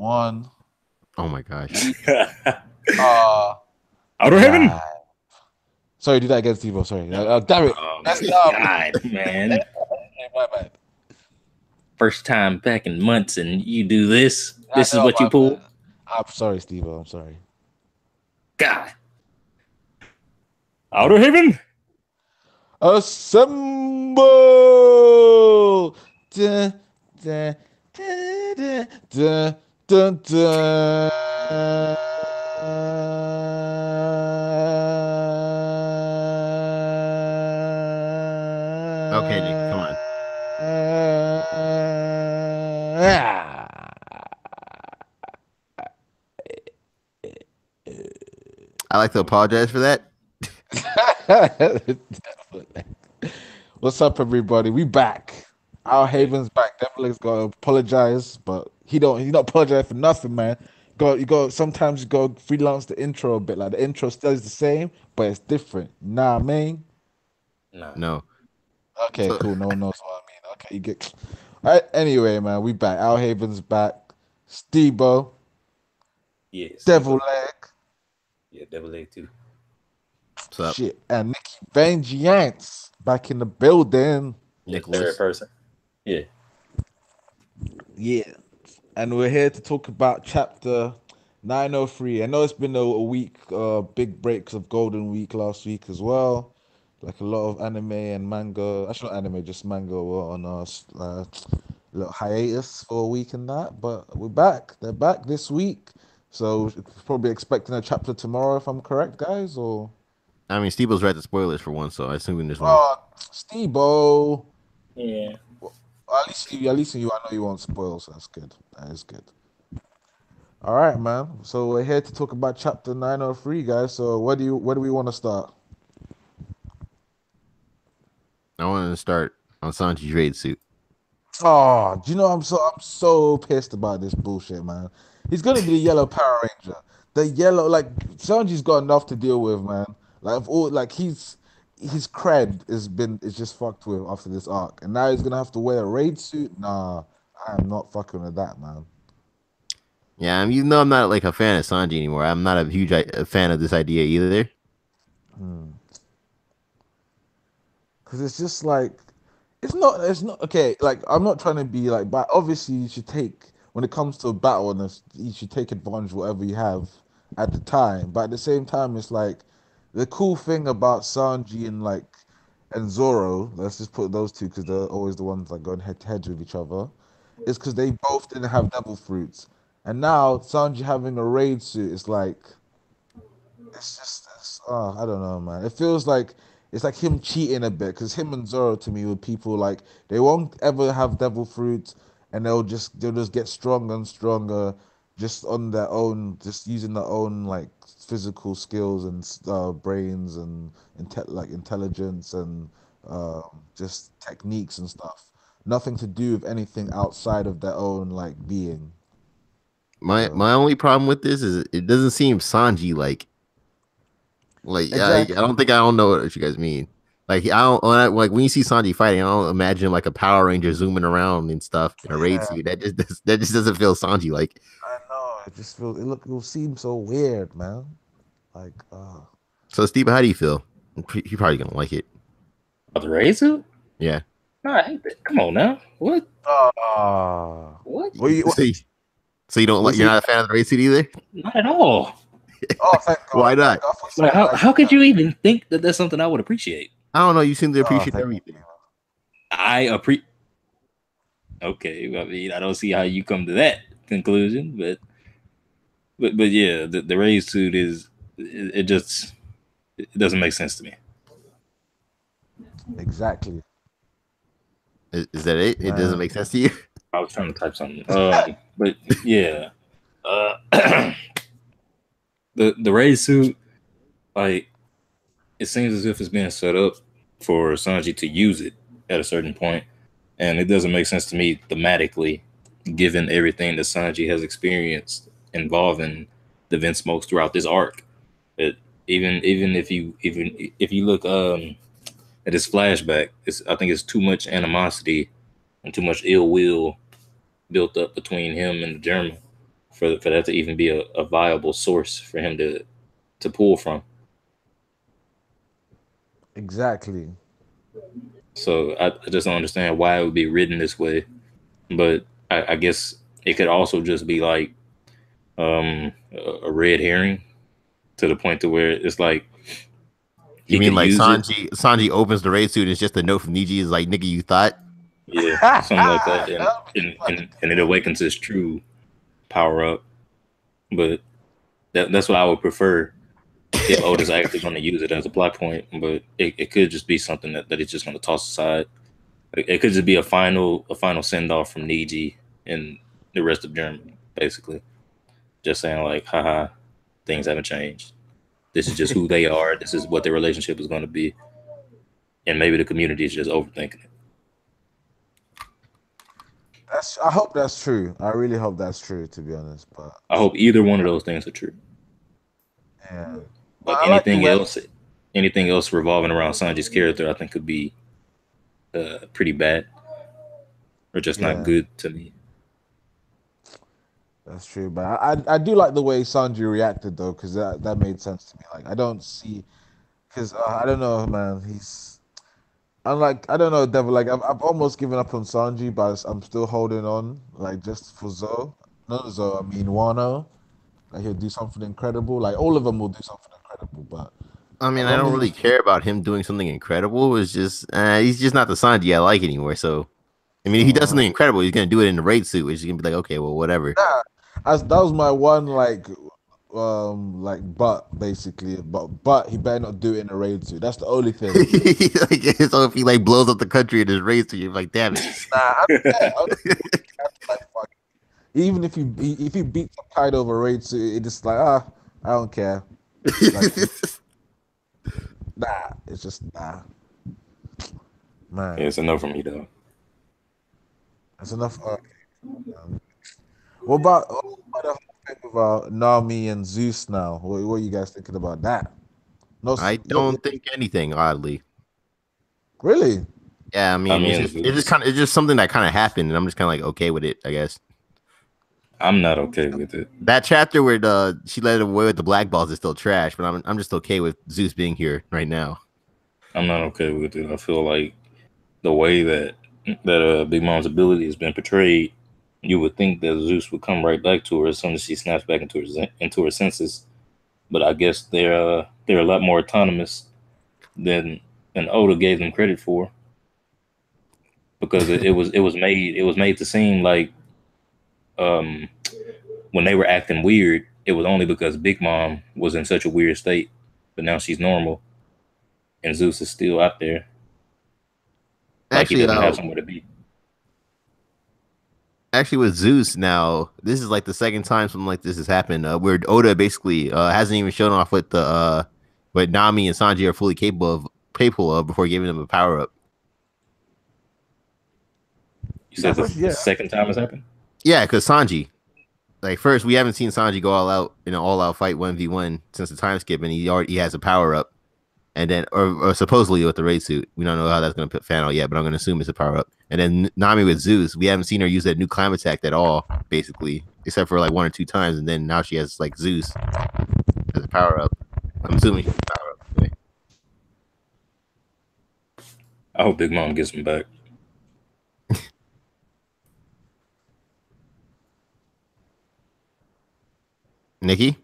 one. Oh my gosh. Outer Heaven. Sorry, do that again, Steve. Sorry. Damn it. That's God, man. My bad. First time back in months, and you do this. This I is know, what you pull. I'm sorry, Steve. I'm sorry. God. Outer Heaven. Assemble! Dun, dun, dun, dun, dun, dun. Okay, Nick, come on. I like to apologize for that. What's up, everybody? We back. Our Haven's back. Definitely got to apologize, but he not apologize for nothing, man. Sometimes you go freelance the intro a bit. Like the intro still is the same, but it's different. Nah, man. No. Okay, So, cool. No one knows what I mean. Okay, you get. All right. Anyway, man, we back. Our Haven's back. Steebo, Yes. Devil Leg, Yeah, Devil Leg too. what's up, shit, and Nikki Vengeance back in the building. Nicholas? Third person. Yeah. Yeah. And we're here to talk about chapter 903. I know it's been a week, big breaks of Golden Week last week as well. Like a lot of anime and manga. Actually, not anime, just manga were on a little hiatus for a week and that. But we're back. They're back this week. So probably expecting a chapter tomorrow, if I'm correct, guys. Or I mean, Steve-O's read the spoilers for one, so I assume there's one. oh, Steve-O. Yeah. Well, at least you, I know you won't spoil, so that's good. That is good. All right, man. So we're here to talk about chapter 903, guys. So where do we want to start? I wanted to start on Sanji's raid suit. Oh, do you know I'm so pissed about this bullshit, man. He's gonna be the yellow Power Ranger. The yellow, like Sanji's got enough to deal with, man. Like of all, like his cred is just fucked with after this arc, and now he's gonna have to wear a raid suit. Nah, I'm not fucking with that, man. Yeah, I mean, you know, I'm not like a fan of Sanji anymore. I'm not a huge a fan of this idea either. Because it's just like it's not okay. Like I'm not trying to be like, but obviously you should take when it comes to a battle, and you should take advantage of whatever you have at the time. But at the same time, it's like the cool thing about Sanji and Zoro. Let's just put those two because they're always the ones like going head to head with each other. Is because they both didn't have devil fruits, and now Sanji having a raid suit is like I don't know, man. It feels like it's like him cheating a bit because him and Zoro to me were people like they won't ever have devil fruit and they'll just get stronger and stronger just on their own, just using their own like physical skills and brains and intelligence and just techniques and stuff. Nothing to do with anything outside of their own like being. My only problem with this is it doesn't seem Sanji I Exactly. don't know what you guys mean. Like I don't like when you see Sanji fighting, I don't imagine like a Power Ranger zooming around and stuff in a raid Yeah, suit. That just doesn't feel Sanji like. I know. It will seem so weird, man. Like, So Steve, how do you feel? You're probably gonna like it. About the raid suit? Yeah. No, I hate that. Come on now. What? What? What you? So you don't like? You're not a fan of the raid suit either. Not at all. Oh, thank God. Why not? Like, how could you even think that that's something I would appreciate? I don't know. You seem to appreciate thank everything. Okay, I mean, I don't see how you come to that conclusion, but yeah, the raid suit it just it doesn't make sense to me. Exactly. Is that it? It doesn't make sense to you. I was trying to type something, but yeah, the raid suit, like, it seems as if it's being set up for Sanji to use it at a certain point, and it doesn't make sense to me thematically, given everything that Sanji has experienced involving the Vent Smokes throughout this arc. It, even if you look at his flashback, I think it's too much animosity and too much ill will built up between him and the German, for that to even be a viable source for him to pull from. Exactly. So I just don't understand why it would be written this way. But I guess it could also just be like a red herring to the point to where it's like You he mean could like use it. Sanji opens the raid suit and it's just a note from Niji is like, nigga, you thought? Yeah, something like that, and it awakens his true power up. But that's what I would prefer if Oda's actually going to use it as a plot point. But it could just be something that he's just going to toss aside. It could just be a final send off from Niji and the rest of Germany, basically, just saying like, haha, things haven't changed. This is just who they are. This is what their relationship is going to be, and maybe the community is just overthinking it. I hope that's true. I really hope that's true, to be honest. But I hope either one of those things are true. yeah, but But I like the way. anything else revolving around Sanji's character, I think could be pretty bad or just not Yeah, good to me. that's true. But I do like the way Sanji reacted though, because that made sense to me. Like I don't see, because I don't know, man. I'm like I don't know, Devil. Like I've almost given up on Sanji, but I'm still holding on. Like just for Zoe, not Zoe. I mean Wano. Like he'll do something incredible. Like all of them will do something incredible. But I mean, as I long don't as really it's care about him doing something incredible. It's just he's just not the Sanji I like anymore. So I mean, if he does something incredible, he's gonna do it in the raid suit, which is gonna be like, okay, well, whatever. nah, as that was my one like but basically but he better not do it in a raid suit. That's the only thing. So if he like blows up the country in his raid suit, you're like, damn it. Nah, I don't care. I don't care. Like, fuck. Even if he beats up Kaido over raid suit, it's just like I don't care. Like nah, it's just nah, Yeah, man. it's enough for me though. That's enough. What about the whole thing about Nami and Zeus now? What are you guys thinking about that? No, I no, don't think anything oddly. really. Yeah, I I mean, mean, it's just something that kind of happened, and I'm just kind of like okay with it, I guess. I'm not okay with it. That chapter where she led away with the black balls is still trash, but I'm just okay with Zeus being here right now. I'm not okay with it. I feel like the way that Big Mom's ability has been portrayed, you would think that Zeus would come right back to her as soon as she snaps back into her senses. But I guess they're a lot more autonomous than Oda gave them credit for, because it was made to seem like um, when they were acting weird, it was only because Big Mom was in such a weird state, but now she's normal and Zeus is still out there, like he Actually, doesn't have somewhere to be. actually with Zeus now, this is like the second time something like this has happened. Where Oda basically hasn't even shown off what Nami and Sanji are fully capable of before giving them a power up. You said the Yeah. second time it's happened. Yeah, because Sanji, like first we haven't seen Sanji go all out in an all out fight 1v1 since the time skip, and he has a power up, and then or supposedly with the raid suit, we don't know how that's gonna fan out yet, but I'm gonna assume it's a power up. And then Nami with Zeus, we haven't seen her use that new climb attack at all, basically, except for like one or two times, and then now she has like Zeus as a power up. I'm assuming she's a power up. Anyway. I hope Big Mom gets him back. Nikki,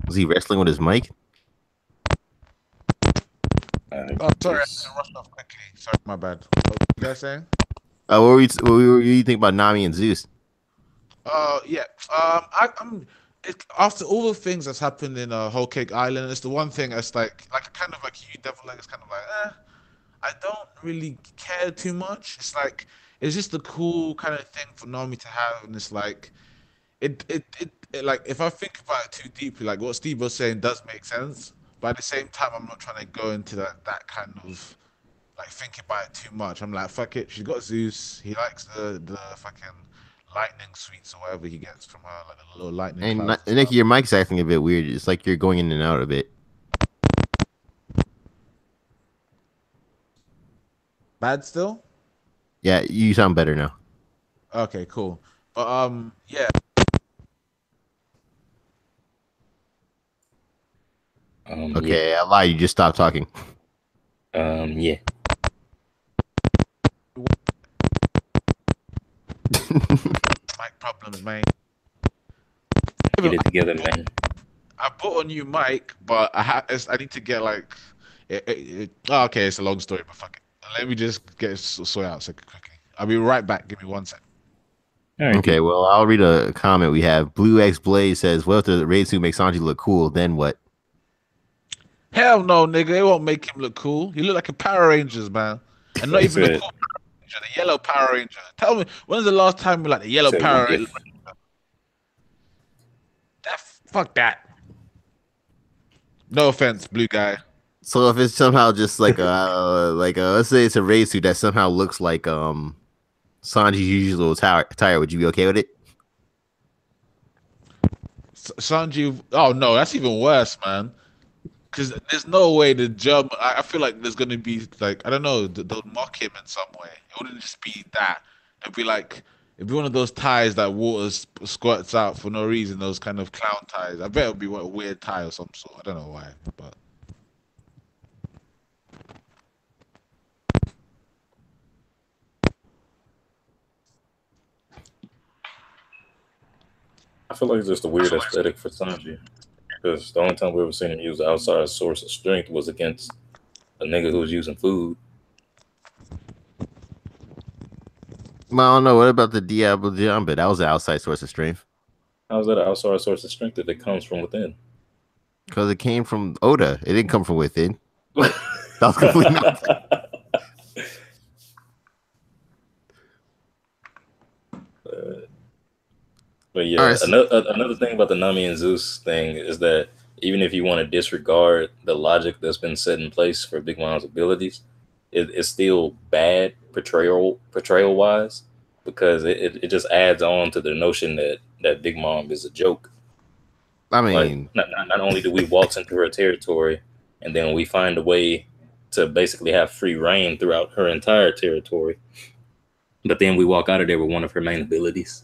was he wrestling with his mic? Oh, sorry, I had to rush off quickly. Sorry, my bad. What were you guys saying? What were you think about Nami and Zeus? Yeah. I'm. After all the things that's happened in Whole Cake Island, it's the one thing that's like kind of like you, Devil. Like it's kind of like, I don't really care too much. It's like it's just a cool kind of thing for Nami to have, and it's like like if I think about it too deeply, like what Steve was saying does make sense, but at the same time, I'm not trying to go into that kind of like thinking about it too much. I'm like, fuck it. She's got Zeus. He likes the fucking lightning sweets or whatever he gets from her, like the little lightning And clouds and Nikki, stuff. your mic's acting a bit weird. It's like you're going in and out a bit. Bad still? Yeah, you sound better now. Okay, cool. But yeah. Yeah. Okay, I lied. You just stopped talking. Yeah. Mic problems, man. Get Even it together, man. I bought a new mic, but I need to get like oh, okay, it's a long story, but fuck it. Let me just get it sorted out so quickly. I'll be right back. Give me 1 second. All right, Okay, D. well, I'll read a comment we have. Blue X Blaze says, "Well, if the raid suit makes Sanji look cool, then what?" Hell no, nigga. It won't make him look cool. He look like a Power Rangers, man. And not He even the said, cool Power Ranger, the yellow Power Ranger. Tell me, when's the last time we like the yellow "What Power Ranger? if?" Fuck that. No offense, blue guy. So if it's somehow just like let's say it's a raid suit that somehow looks like Sanji's usual attire, would you be okay with it? Sanji. Oh no, that's even worse, man. Because there's no way the German. I feel like there's gonna be like I don't know. They'll mock him in some way. It wouldn't just be that. It'd be like it'd be one of those ties that water squirts out for no reason. Those kind of clown ties. I bet it'll be a weird tie or some sort. I don't know why, but I feel like it's just a weird aesthetic for Sanji. Because the only time we ever seen him use the outside source of strength was against a nigga who was using food. Well, I don't know. What about the Diablo Jump? That was an outside source of strength How's that an outside source of strength if it comes from within? because it came from Oda. It didn't come from within. That was completely not. But All yeah, right. another thing about the Nami and Zeus thing is that even if you want to disregard the logic that's been set in place for Big Mom's abilities, it's still bad portrayal wise because it just adds on to the notion that Big Mom is a joke. I Like mean, not only do we waltz into her territory and then we find a way to basically have free reign throughout her entire territory, but then we walk out of there with one of her main abilities.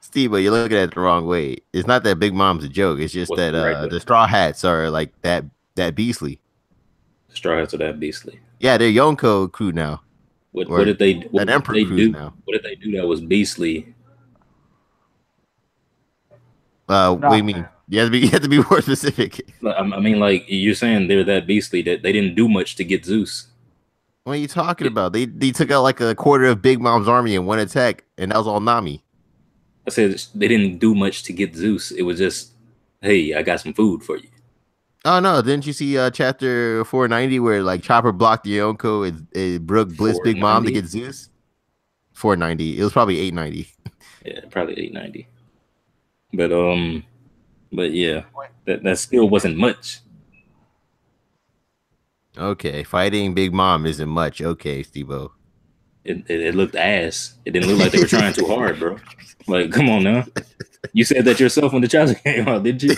Steve, but you're looking at it the wrong way. It's not that Big Mom's a joke. It's just What's that the right way? the Straw Hats are like that beastly. Straw Hats are that beastly. Yeah, they're Yonko crew now, What or did they that Emperor crews do? now. What did they do that was beastly? What do you mean? You have to be more specific. I mean, like you're saying they're that beastly that they didn't do much to get Zeus. What are you talking about? They took out like a quarter of Big Mom's army in one attack, and that was all Nami. I said they didn't do much to get Zeus. It was just, hey, I got some food for you. Oh no! Didn't you see chapter 490 where like Chopper blocked Yonko and Brook Bliss Big Mom to 490. get Zeus? 490. It was probably 890. Yeah, probably 890. But yeah, that still wasn't much. Okay, fighting Big Mom isn't much. Okay, Steve-O. It looked ass. It didn't look like they were trying too hard, bro. Like, come on now. You said that yourself when the chapter came out, did you?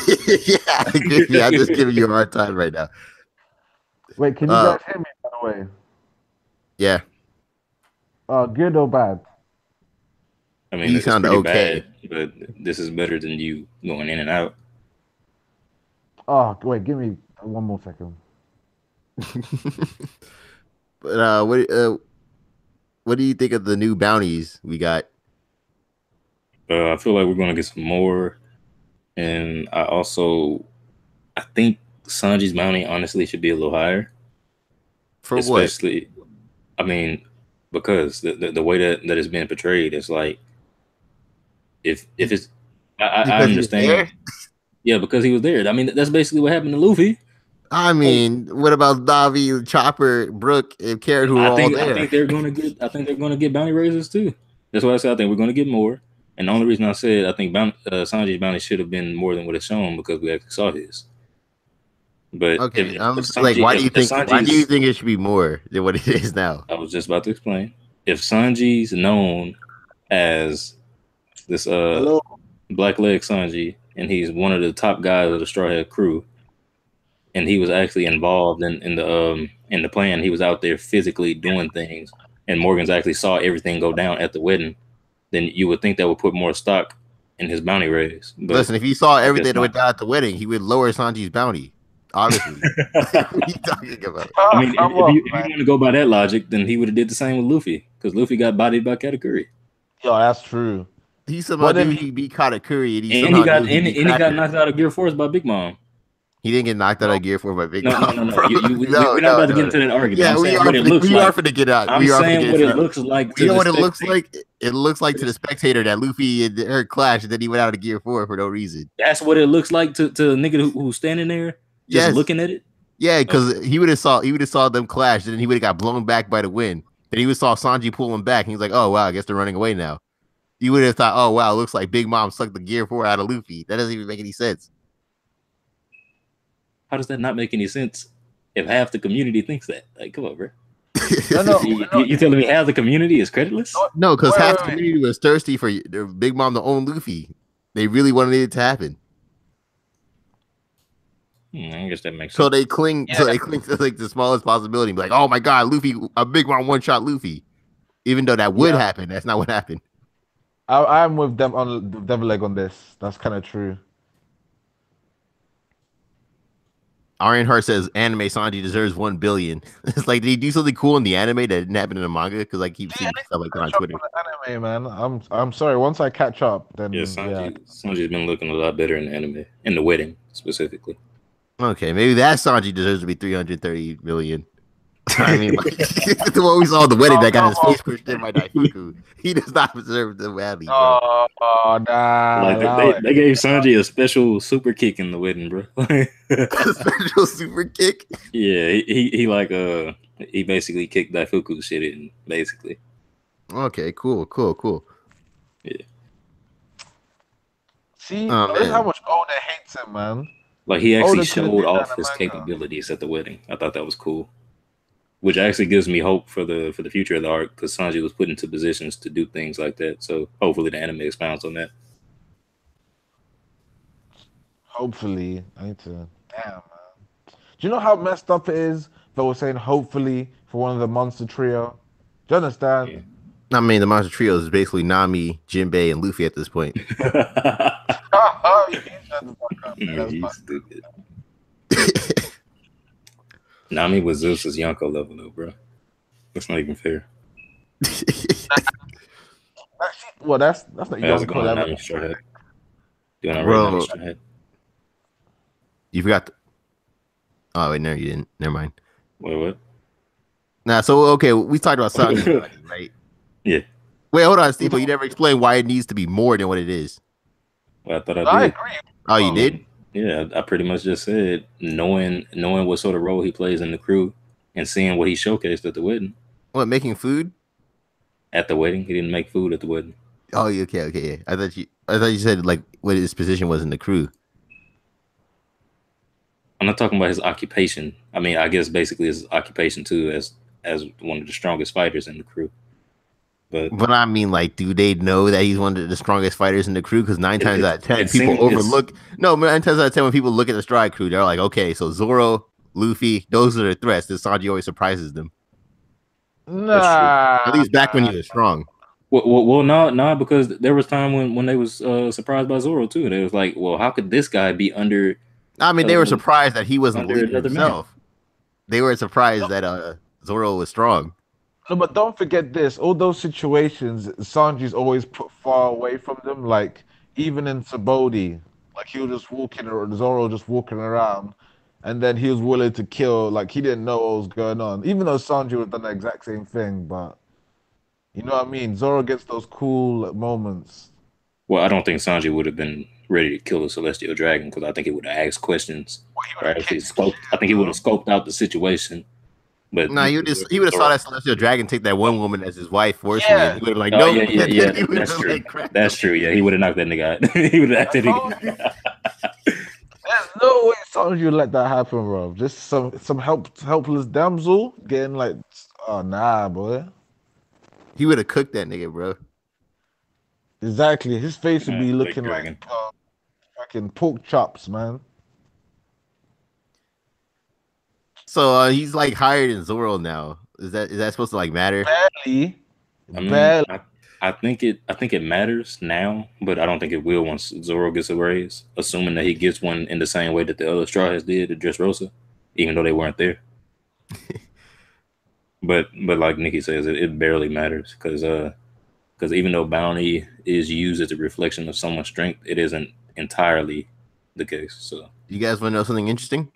Yeah, I agree. I'm just giving you a hard time right now. Wait, can you guys hear me? By the way, Yeah, good or bad? I mean, you it's sound pretty okay. bad, but this is better than you going in and out. Oh, wait, give me 1 more second. But what do you think of the new bounties we got? I feel like we're gonna get some more, and I think Sanji's bounty honestly should be a little higher, For what? especially, I mean, because the way that it's being portrayed is like if it's I Because he was there? understand, yeah, because he was there. I mean, that's basically what happened to Luffy. I Like, mean, what about Davi, Chopper, Brooke, and Carrot who were all I there? think they're gonna get bounty raises too. That's why I said I think we're gonna get more. And the only reason I said I think Sanji's bounty should have been more than what it's shown because we actually saw his. But Okay, I'm like, why do you think it should be more than what it is now? I was just about to explain. If Sanji's known as this Black Leg Sanji, and he's one of the top guys of the Straw Hat crew, and he was actually involved in the plan. He was out there physically doing things, and Morgan's actually saw everything go down at the wedding. Then you would think that would put more stock in his bounty raise. But Listen, if he saw I guess everything that not. went down at the wedding, he would lower Sanji's bounty. Honestly, what are you talking about? I Oh, mean, come on, if you man. want to go by that logic, then he would have did the same with Luffy, because Luffy got bodied by Katakuri, Yo, that's true. He somehow But knew then he beat Katakuri, and he and he somehow knew got he beat and he got Cracker. knocked out of Gear Force by Big Mom. He didn't get knocked out no, of Gear 4 by Big No, no, no, Mom, no. bro. We're not about to get No. into that argument. Yeah, I'm saying what it looks we are like. finna get out. I'm We are finna saying get what into it that. looks like You to know the what it looks spectator. like? It looks like to the spectator that Luffy and her clash, and then he went out of Gear 4 for no reason. That's what it looks like to a nigga who's standing there just Yes, looking at it. yeah, Okay. because he would have saw them clash, and then he would have got blown back by the wind. Then he would saw Sanji pull him back, and he's like, "Oh wow, I guess they're running away now." You would have thought, "Oh wow, it looks like Big Mom sucked the Gear 4 out of Luffy." That doesn't even make any sense. How does that not make any sense if half the community thinks that? Like, come on, bro. no, You telling me half the community is creditless? No, because wait, half wait, the wait. community was thirsty for Big Mom to own Luffy. They really wanted it to happen. I guess that makes sense. So they cling to like the smallest possibility. Be like, oh my god, Luffy, a Big Mom one shot Luffy. Even though that would happen, that's not what happened. I'm with them on the devil leg on this. That's kind of true. Ironheart says anime Sanji deserves 1 billion. It's like, did he do something cool in the anime that didn't happen in the manga? Because I keep seeing stuff like that on Catch up Twitter. on the anime, man. I'm sorry. Once I catch up, then Yeah, Sanji's been looking a lot better in the anime, in the wedding specifically. Okay, maybe that Sanji deserves to be 330 million. I mean, like, the one we saw at the wedding that got his face pushed in by Daifuku. He does not deserve the badly, bro. Oh, nah. Like allow it. they gave Sanji a special super kick in the wedding, bro. Special super kick. Yeah, he basically kicked Daifuku's shit in, basically. Okay, cool. Yeah. See, Oh, look how man. much Oda hates him, man. Like he actually Oda could've showed did that off in his manga. capabilities at the wedding. I thought that was cool. Which actually gives me hope for the future of the arc, because Sanji was put into positions to do things like that. So hopefully the anime expounds on that. Hopefully, I need to. Damn, man. Do you know how messed up it is that we're saying hopefully for one of the monster trio? Do you understand? Yeah. I mean, the Monster Trio is basically Nami, Jinbei, and Luffy at this point. Oh, you shut the fuck up. No, That's he's fine. stupid. Nami was Zeus's Yonko level though, bro. That's not even fair. Well, that's not How's it Yonko going, level. Nami Straw-Hat? Doing all right, Bro. Nami Straw-Hat? You forgot. Oh wait, no, you didn't. Never mind. Wait, what? Nah, so okay, we talked about Sanji, right? Yeah. Wait, hold on, Steve. You never explained why it needs to be more than what it is. Well, I thought I I did. agree. Oh, you did? Yeah, I pretty much just said knowing what sort of role he plays in the crew and seeing what he showcased at the wedding. What, making food? At the wedding, he didn't make food at the wedding. Oh, okay. Yeah. I thought you said like what his position was in the crew. I'm not talking about his occupation. I mean, I guess basically his occupation too, as one of the strongest fighters in the crew. But I mean, like, do they know that he's one of the strongest fighters in the crew? Because 9 times out of 10, people overlook. No, 9 times out of 10, when people look at the Stride crew, they're like, okay, so Zoro, Luffy, those are the threats. This Sanji always surprises them. Nah. At least back when he was strong. Well, no, because there was time when they was surprised by Zoro too. They was like, well, how could this guy be under? I mean, they were surprised that he wasn't the under leader another himself. They were surprised that Zoro was strong. No, but don't forget this. All those situations, Sanji's always put far away from them. Like, even in Sabodi, like, he was just walking, or Zoro just walking around, and then he was willing to kill. Like, he didn't know what was going on. Even though Sanji would have done the exact same thing, but you know what I mean? Zoro gets those cool moments. Well, I don't think Sanji would have been ready to kill the Celestial Dragon, because I think he would have asked questions. Or actually I think he would have scoped out the situation. But no, he would have saw that Celestial Dragon take that one woman as his wife forcefully. Yeah. And he would have like, Oh, no, yeah, that's true. That's true. Yeah, he would have knocked that nigga out. He would have acted. There's no way Sanji would let that happen, bro. Just some helpless damsel getting like, oh nah, boy. He would have cooked that nigga, bro. Exactly. His face would be looking Dragon. like fucking pork chops, man. So he's like higher than Zoro now. Is that supposed to like matter? Barely, I mean, barely. I think it matters now, but I don't think it will once Zoro gets a raise, assuming that he gets one in the same way that the other Straw Hats did to Dressrosa, even though they weren't there. But like Nikki says, it barely matters because even though bounty is used as a reflection of someone's strength, it isn't entirely the case. So You guys want to know something interesting?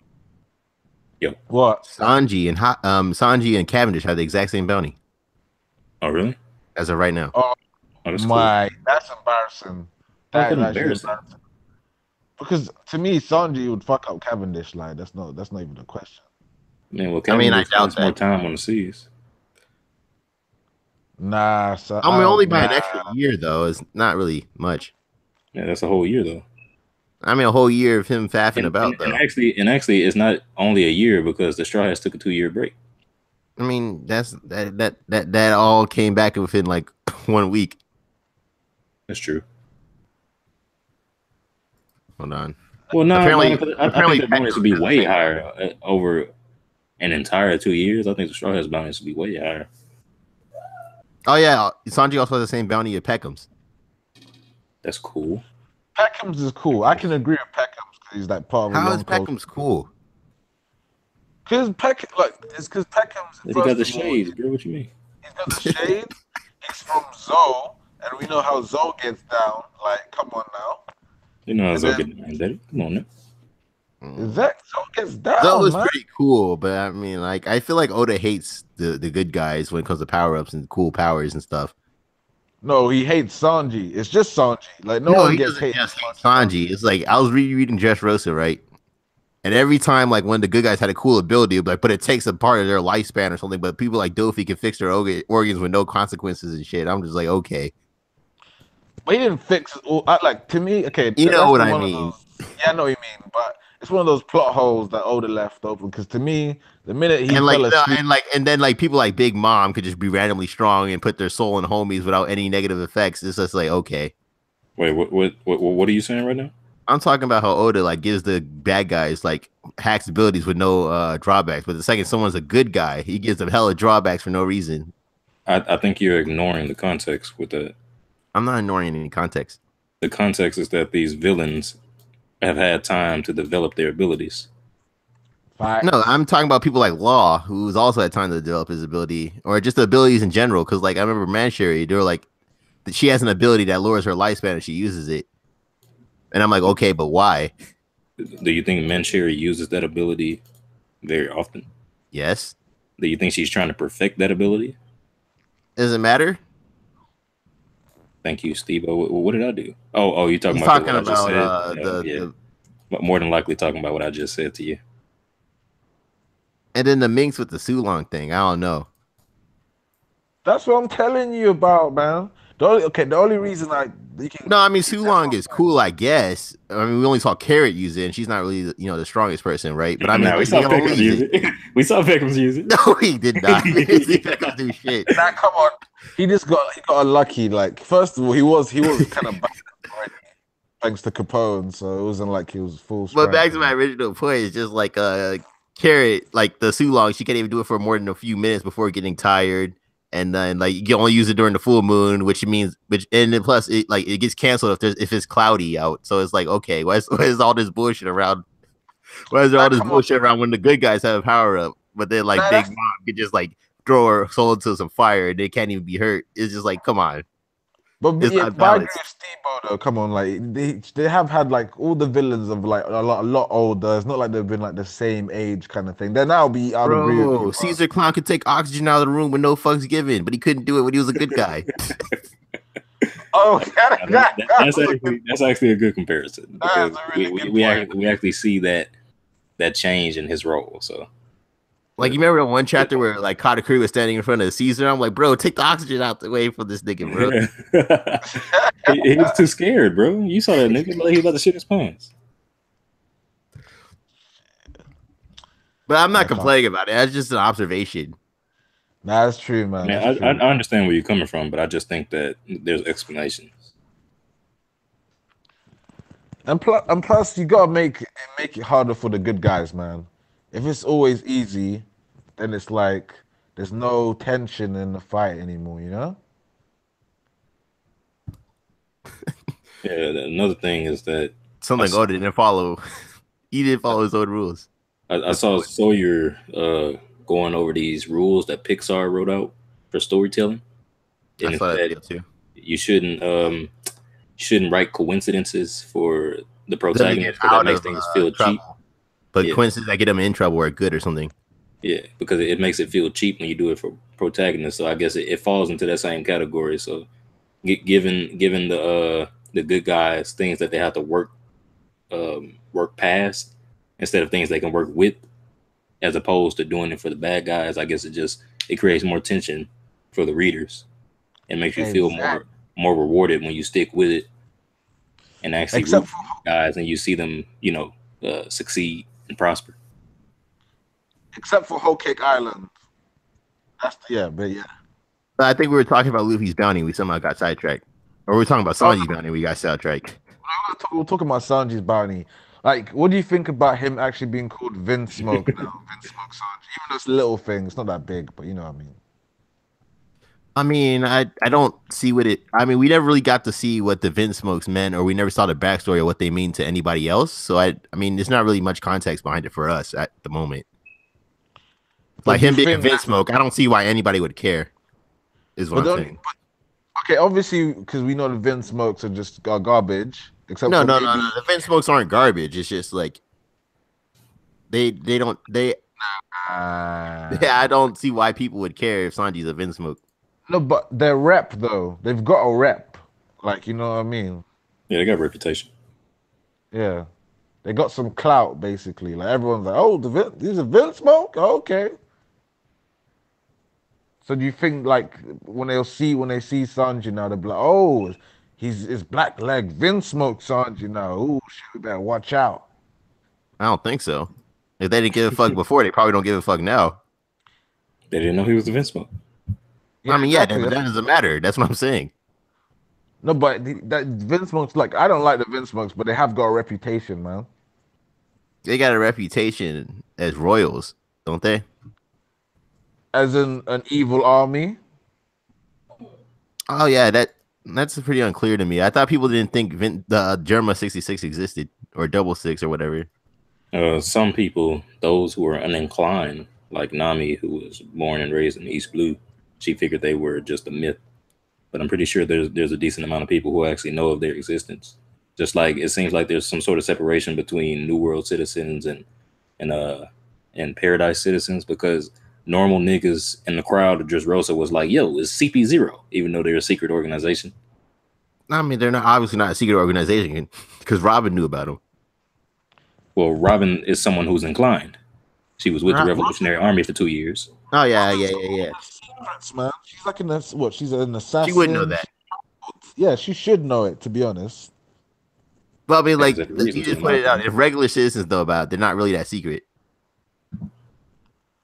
yo, What? Sanji and Cavendish have the exact same bounty oh really? as of right now. Oh Oh, that's cool. my, that's embarrassing. How's That that is actually embarrassing? embarrassing. Because to me, Sanji would fuck up Cavendish. Like that's not even a question. Man, well, I mean, I Cavendish doubt spends more that. time on the seas. Nah, so I mean, I only don't. by Nah. an extra year though. It's not really much. Yeah, that's a whole year though. I mean, a whole year of him faffing about And though. actually, it's not only a year because the Straw Hats took a 2-year break. I mean, that all came back within like 1 week. That's true. Hold on. Well, no, Apparently, 'cause I think apparently, the bonus would Peckham be has the way same higher bounty. over an entire 2 years. I think the Straw Hats bonus would be way higher. Oh yeah, Sanji also has the same bounty as Peckham's. That's cool. Peckham's is cool. I can agree with Peckham's because he's like part of a How is Yonko. Peckham's cool? Because it's because Peckham's He got first the of all, shades, bro. What you mean? he's got the shade. He's from Zoe, and we know how Zoe gets down. Like, come on now. You know, I And was all then getting daddy. Come on now. Zoe gets That down, was man. pretty cool, but I mean, like, I feel like Oda hates the good guys when it comes to power ups and cool powers and stuff. No, he hates Sanji. It's just Sanji. Like, no No, one he gets doesn't hate just as hate much as Sanji. Sanji. It's like I was rereading Dressrosa, right? And every time, like when the good guys had a cool ability, it'd be like, but it takes a part of their lifespan or something. But people like Dofi can fix their organs with no consequences and shit. I'm just like, okay, But he didn't fix it all. Like, to me, okay, you know that's what the I one of mean. those. Yeah, I know what you mean. But it's one of those plot holes that Oda left open. Because to me, the minute he And like, fell asleep, and then like people like Big Mom could just be randomly strong and put their soul in homies without any negative effects. It's just like, okay. Wait, what are you saying right now? I'm talking about how Oda like gives the bad guys like hacks abilities with no drawbacks, but the second someone's a good guy, he gives them hella drawbacks for no reason. I think you're ignoring the context with that. I'm not ignoring any context. The context is that these villains have had time to develop their abilities. No, I'm talking about people like Law, who's also had time to develop his ability, or just the abilities in general. Because like I remember Manchuri, they were like, she has an ability that lowers her lifespan and she uses it, and I'm like, okay, but why? Do you think Manchuri uses that ability very often? Yes. Do you think she's trying to perfect that ability? Does it matter? Thank you, Steve. What did I do? Oh, you talking He's about talking what I just about said? Yeah, the but more than likely talking about what I just said to you. and then the Minx with the Sulong thing. I don't know. that's what I'm telling you about, man. The only reason you can No, I mean keep that Sulong is cool, I guess. I mean, we only saw Carrot use it, and she's not really, the strongest person, right? But I mean, No, we like, saw they all Peckham's use use it. it. We saw Peckham's use it. No, he did not. He didn't do shit. Nah, come on. He got unlucky. Like, first of all, he was kind of bad already, thanks to Capone, so it wasn't like he was full But back strength. to my original point, it's just like Carrot, like the Sulong, she can't even do it for more than a few minutes before getting tired. And then like you can only use it during the full moon, and then plus it gets canceled if it's cloudy out. So it's like, okay, why is all this bullshit around? Why is there all this bullshit around when the good guys have a power up, but then like Big Mom could just like throw her soul into some fire and they can't even be hurt? It's just like, come on. But It's yeah, not but I agree balanced. with Steve though. Come on, like they have had like all the villains of like a lot older. It's not like they've been like the same age kind of thing. Then I'd agree with you. Bro, Caesar Clown could take oxygen out of the room with no fucks given, but he couldn't do it when he was a good guy. Oh, That's actually a good comparison because That's a really good we actually see that change in his role. So, Like, you remember one chapter where like Katakuri was standing in front of Caesar? I'm like, bro, take the oxygen out the way from this nigga, bro. he was too scared, bro. You saw that nigga like he was about to shit his pants. But I'm not complaining about it. That's just an observation. Nah, that's true, man. I understand where you're coming from, but I just think that there's explanations. And plus, you gotta make it harder for the good guys, man. If it's always easy, then it's like there's no tension in the fight anymore, you know? Yeah, another thing is that I Something saw Oda didn't follow. He didn't follow his own rules. I That's saw all. Sawyer going over these rules that Pixar wrote out for storytelling, I and it saw that said video too. you shouldn't write coincidences for the Them to get protagonist because that out makes of things feel cheap. trouble, but Yeah, coincidences that get them in trouble are good or something. yeah, because it makes it feel cheap when you do it for protagonists. So I guess it falls into that same category. So given the good guys things that they have to work past instead of things they can work with, as opposed to doing it for the bad guys, I guess it creates more tension for the readers and makes you feel Exactly. more rewarded when you stick with it and actually root Except for for these guys and you see them, succeed and prosper. except for Whole Cake Island. Yeah, but yeah. But I think we were talking about Luffy's bounty. We somehow got sidetracked, or we were talking about Oh Sanji's bounty. We got sidetracked. no, we're talking about Sanji's bounty. Like, what do you think about him actually being called Vince Smoke now? Vince Smoke Sanji. Even though it's a little thing, it's not that big, but you know what I mean. I mean, I don't see what it. I mean, we never really got to see what the Vince smokes meant, or we never saw the backstory of what they mean to anybody else. So I mean, there's not really much context behind it for us at the moment. But Like do you him being a think Vince smoke, I don't see why anybody would care. Is what but I'm the only saying. okay, obviously because we know the Vince Smokes are just garbage, except No, for no, no, maybe no. The Vince smokes aren't garbage. It's just like they don't they. uh, Yeah, I don't see why people would care if Sanji's a Vince smoke. no, but their rep though, they've got a rep. Like, you know what I mean? Yeah, they got a reputation. Yeah. They got some clout basically. Like everyone's like, oh, these are Vince Smoke? Okay. So do you think like when they see Sanji now, they'll be like, oh, he's black leg Vince Smoke Sanji now. Ooh, shit, we better watch out. I don't think so. If they didn't give a fuck before, they probably don't give a fuck now. They didn't know he was the Vince Smoke. Yeah, I mean, yeah, exactly. but that doesn't matter. That's what I'm saying. No, but that Vince Smokes, like I don't like the Vince Smokes, but they have got a reputation, man. They got a reputation as royals, don't they? As in an evil army. Oh yeah, that's pretty unclear to me. I thought people didn't think the Germa 66 existed or double six or whatever. Some people, those who are uninclined, like Nami, who was born and raised in East Blue, she figured they were just a myth. But I'm pretty sure there's a decent amount of people who actually know of their existence. Just like it seems like there's some sort of separation between New World citizens and uh and Paradise citizens because normal niggas in the crowd of Dressrosa was like, "Yo, it's CP0," even though they're a secret organization. I mean, they're not obviously not a secret organization because Robin knew about them. Well, Robin is someone who's inclined. She was with the Right. Revolutionary Army for 2 years. Oh yeah, yeah, Robin's got yeah, all yeah. the secrets, man. She's like what? She's an She would know assassin. that. Yeah, she should know it, to be honest. But I mean, Has like every reason you to, just in put my it out. opinion. If regular citizens know about it, they're not really that secret.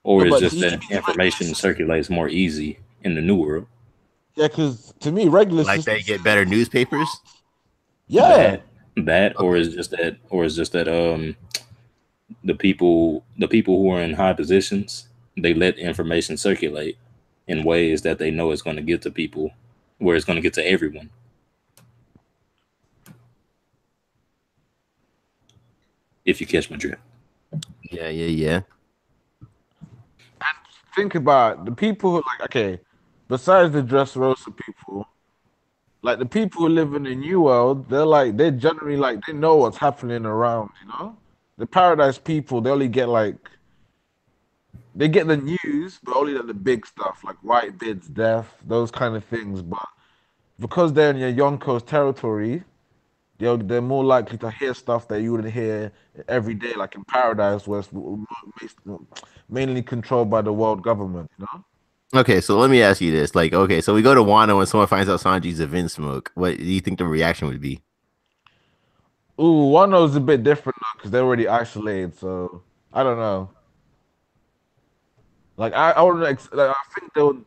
Or No, it's but just you that think it's regular information systems? circulates more easy in the new world. Yeah, because to me, regular Like they systems. get better newspapers. Yeah, That, or Okay. is just that, the people who are in high positions, they let information circulate in ways that they know it's going to get to people, where it's going to get to everyone. If you catch my drift. Yeah, yeah, yeah. think about the people who like. Okay, besides the Dressrosa people, like the people who live in the New World, they're generally like they know what's happening around. You know, the Paradise people, they only get like they get the news, but only like the big stuff like Whitebeard's death, those kind of things. But because they're in your Yonko's territory, they're more likely to hear stuff that you wouldn't hear every day, like in Paradise, where mainly controlled by the world government. You know. Okay, so let me ask you this: like, okay, so we go to Wano and someone finds out Sanji's a Vin Smoke. What do you think the reaction would be? Ooh, Wano's a bit different though, because they're already isolated. So I don't know. Like I wouldn't. Like, I think they would.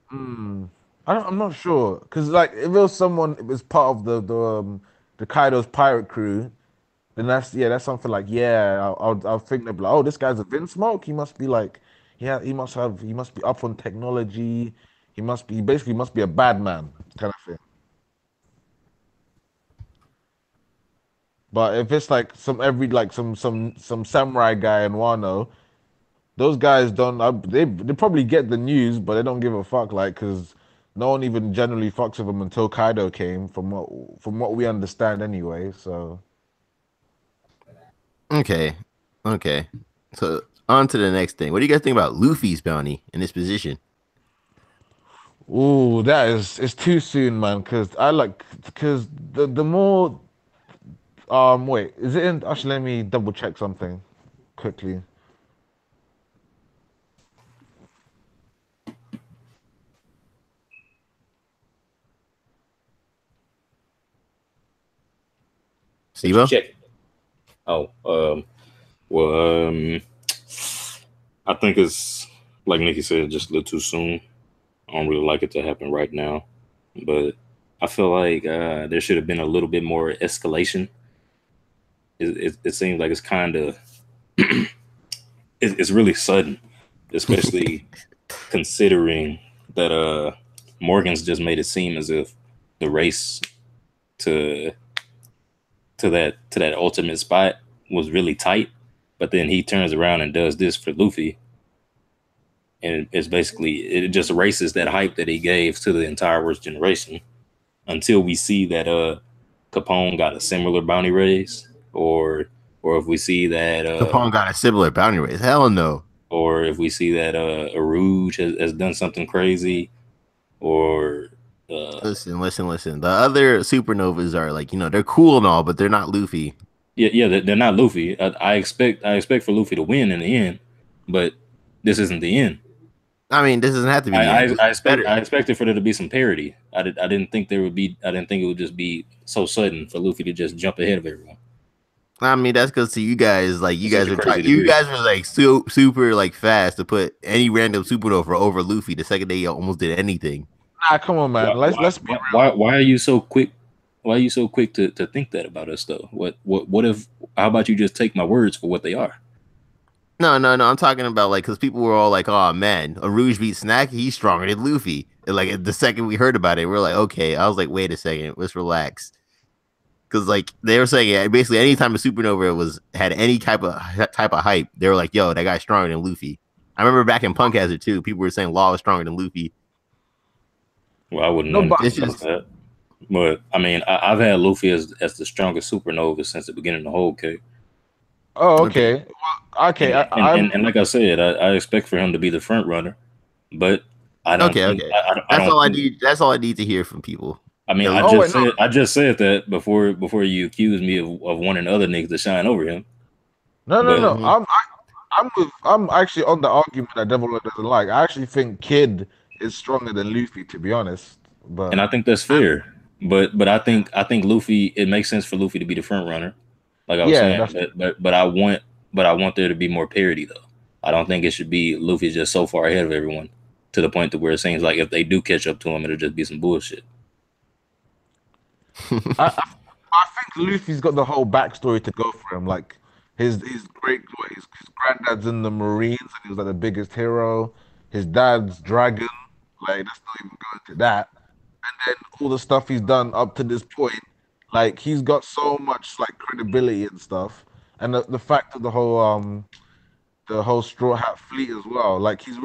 Hmm, I'm not sure, because like if it was someone, it was part of the Kaido's pirate crew. then that's something like yeah, I'll think they'll be like, oh, this guy's a Vinsmoke. He must be like, yeah, he must be up on technology. He basically must be a bad man kind of thing. But if it's like some samurai guy in Wano, those guys don't. They probably get the news, but they don't give a fuck. Like, cause no one even generally fucks with them until Kaido came. From what we understand anyway. So, Okay, okay. So on to the next thing. What do you guys think about Luffy's bounty in this position? ooh, that is it's too soon, man. Cause the more wait, is it in? Actually, let me double check something quickly. What you Steve-O? checking? Oh, well, I think it's like Nikki said, just a little too soon. I don't really like it to happen right now, but I feel like there should have been a little bit more escalation. It seems like it's kind of it's really sudden, especially considering that Morgan's just made it seem as if the race to to that ultimate spot was really tight, but then he turns around and does this for Luffy, and it's basically it just erases that hype that he gave to the entire worst generation until we see that Capone got a similar bounty raise, or if we see that Capone got a similar bounty raise. Hell no. or if we see that Arouge has done something crazy, or Listen. The other supernovas are like, they're cool and all, but they're not Luffy. yeah, they're not Luffy. I expect for Luffy to win in the end, but this isn't the end. I mean, this doesn't have to be I, the end. I, I Luffy's expect better. I expected for there to be some parity. I didn't think there would be. I didn't think it would just be so sudden for Luffy to just jump ahead of everyone I mean, that's because to you guys, like, to such a crazy you degree. guys were like super like fast to put any random supernova over Luffy the second day he almost did anything. Nah, come on, man. Why Let's be why are you so quick? Why are you so quick to think that about us though? What if? How about you just take my words for what they are? No. I'm talking about like because people were all like, "Oh man, a Rouge beat Snack. He's stronger than Luffy." And, like the second we heard about it, we're like, "Okay." I was like, "Wait a second, let's relax." Because like they were saying, yeah, basically anytime a supernova had any type of hype, they were like, "Yo, that guy's stronger than Luffy." I remember back in Punk Hazard too, people were saying Law was stronger than Luffy. Well, I wouldn't know no, but anything It's about just that. But I mean, I've had Luffy as the strongest supernova since the beginning of the whole cake. oh, okay. okay, okay. I'm And like I said, I expect for him to be the front runner, but I don't think Okay. I That's don't all I think. need. That's all I need to hear from people. I mean, At I least- oh just wait, no, said I just said that before you accused me of wanting other niggas to shine over him. But no. Mhm. I'm actually on the argument that Devil doesn't like. I actually think Kid is stronger than Luffy, to be honest. and But I think that's fair. But I think Luffy. It makes sense for Luffy to be the front runner, like I was yeah, saying. that's But I want there to be more parity though. I don't think it should be Luffy just so far ahead of everyone to the point to where it seems like if they do catch up to him, it'll just be some bullshit. I think Luffy's got the whole backstory to go for him. Like his granddad's in the Marines and he was like the biggest hero. His dad's dragon. Like let's not even go into that. And then all the stuff he's done up to this point, like he's got so much like credibility and stuff. And the fact of the whole Straw Hat fleet as well. Like he's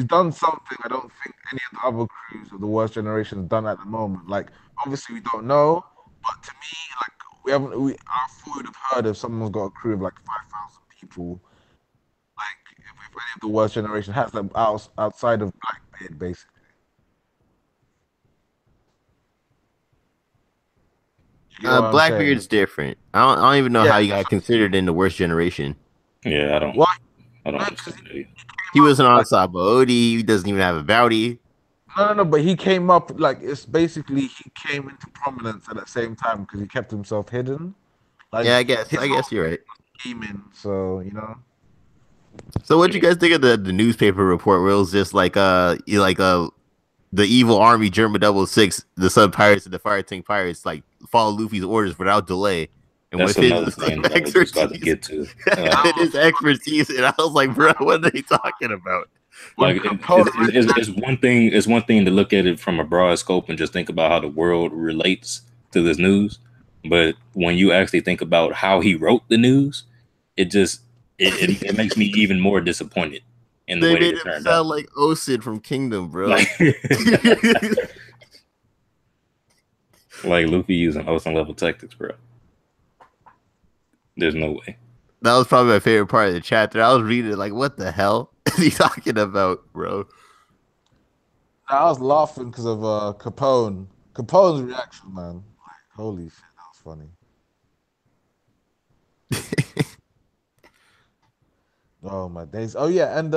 done something I don't think any of the other crews of the worst generation has done at the moment. Like obviously we don't know, but to me, like I thought we'd have heard if someone's got a crew of like 5,000 people. Like if any of the worst generation has them outside of Blackbeard, basically. You get what I'm saying? Blackbeard's different. I don't even know Yeah. how he got considered in the worst generation. Yeah, Why? I don't Because understand that either. He wasn't on like Sabaody. He doesn't even have a bounty. no, but he came up like it's basically he came into prominence at the same time because he kept himself hidden. Like Yeah, I guess. his I whole guess you're right. scheming. So you know. So, what would you guys think of the newspaper report where it was just like the evil army German 6, the sub pirates and the fire tank pirates like follow Luffy's orders without delay, and And That's with his another thing that I was just about to expertise, get to. it is expertise, and I was like, bro, what are they talking about? When Like Capone read that, it's one thing. It's one thing to look at it from a broad scope and just think about how the world relates to this news. But when you actually think about how he wrote the news, it just it makes me even more disappointed in the They way that made it him turned out. sound like Osid from Kingdom, bro. Like like Luffy using ocean level tactics, bro. There's no way. That was probably my favorite part of the chapter. I was reading it like, what the hell is he talking about, bro? I was laughing because of Capone. Capone's reaction, man. Like, holy shit, that was funny. Oh my days. Oh yeah, and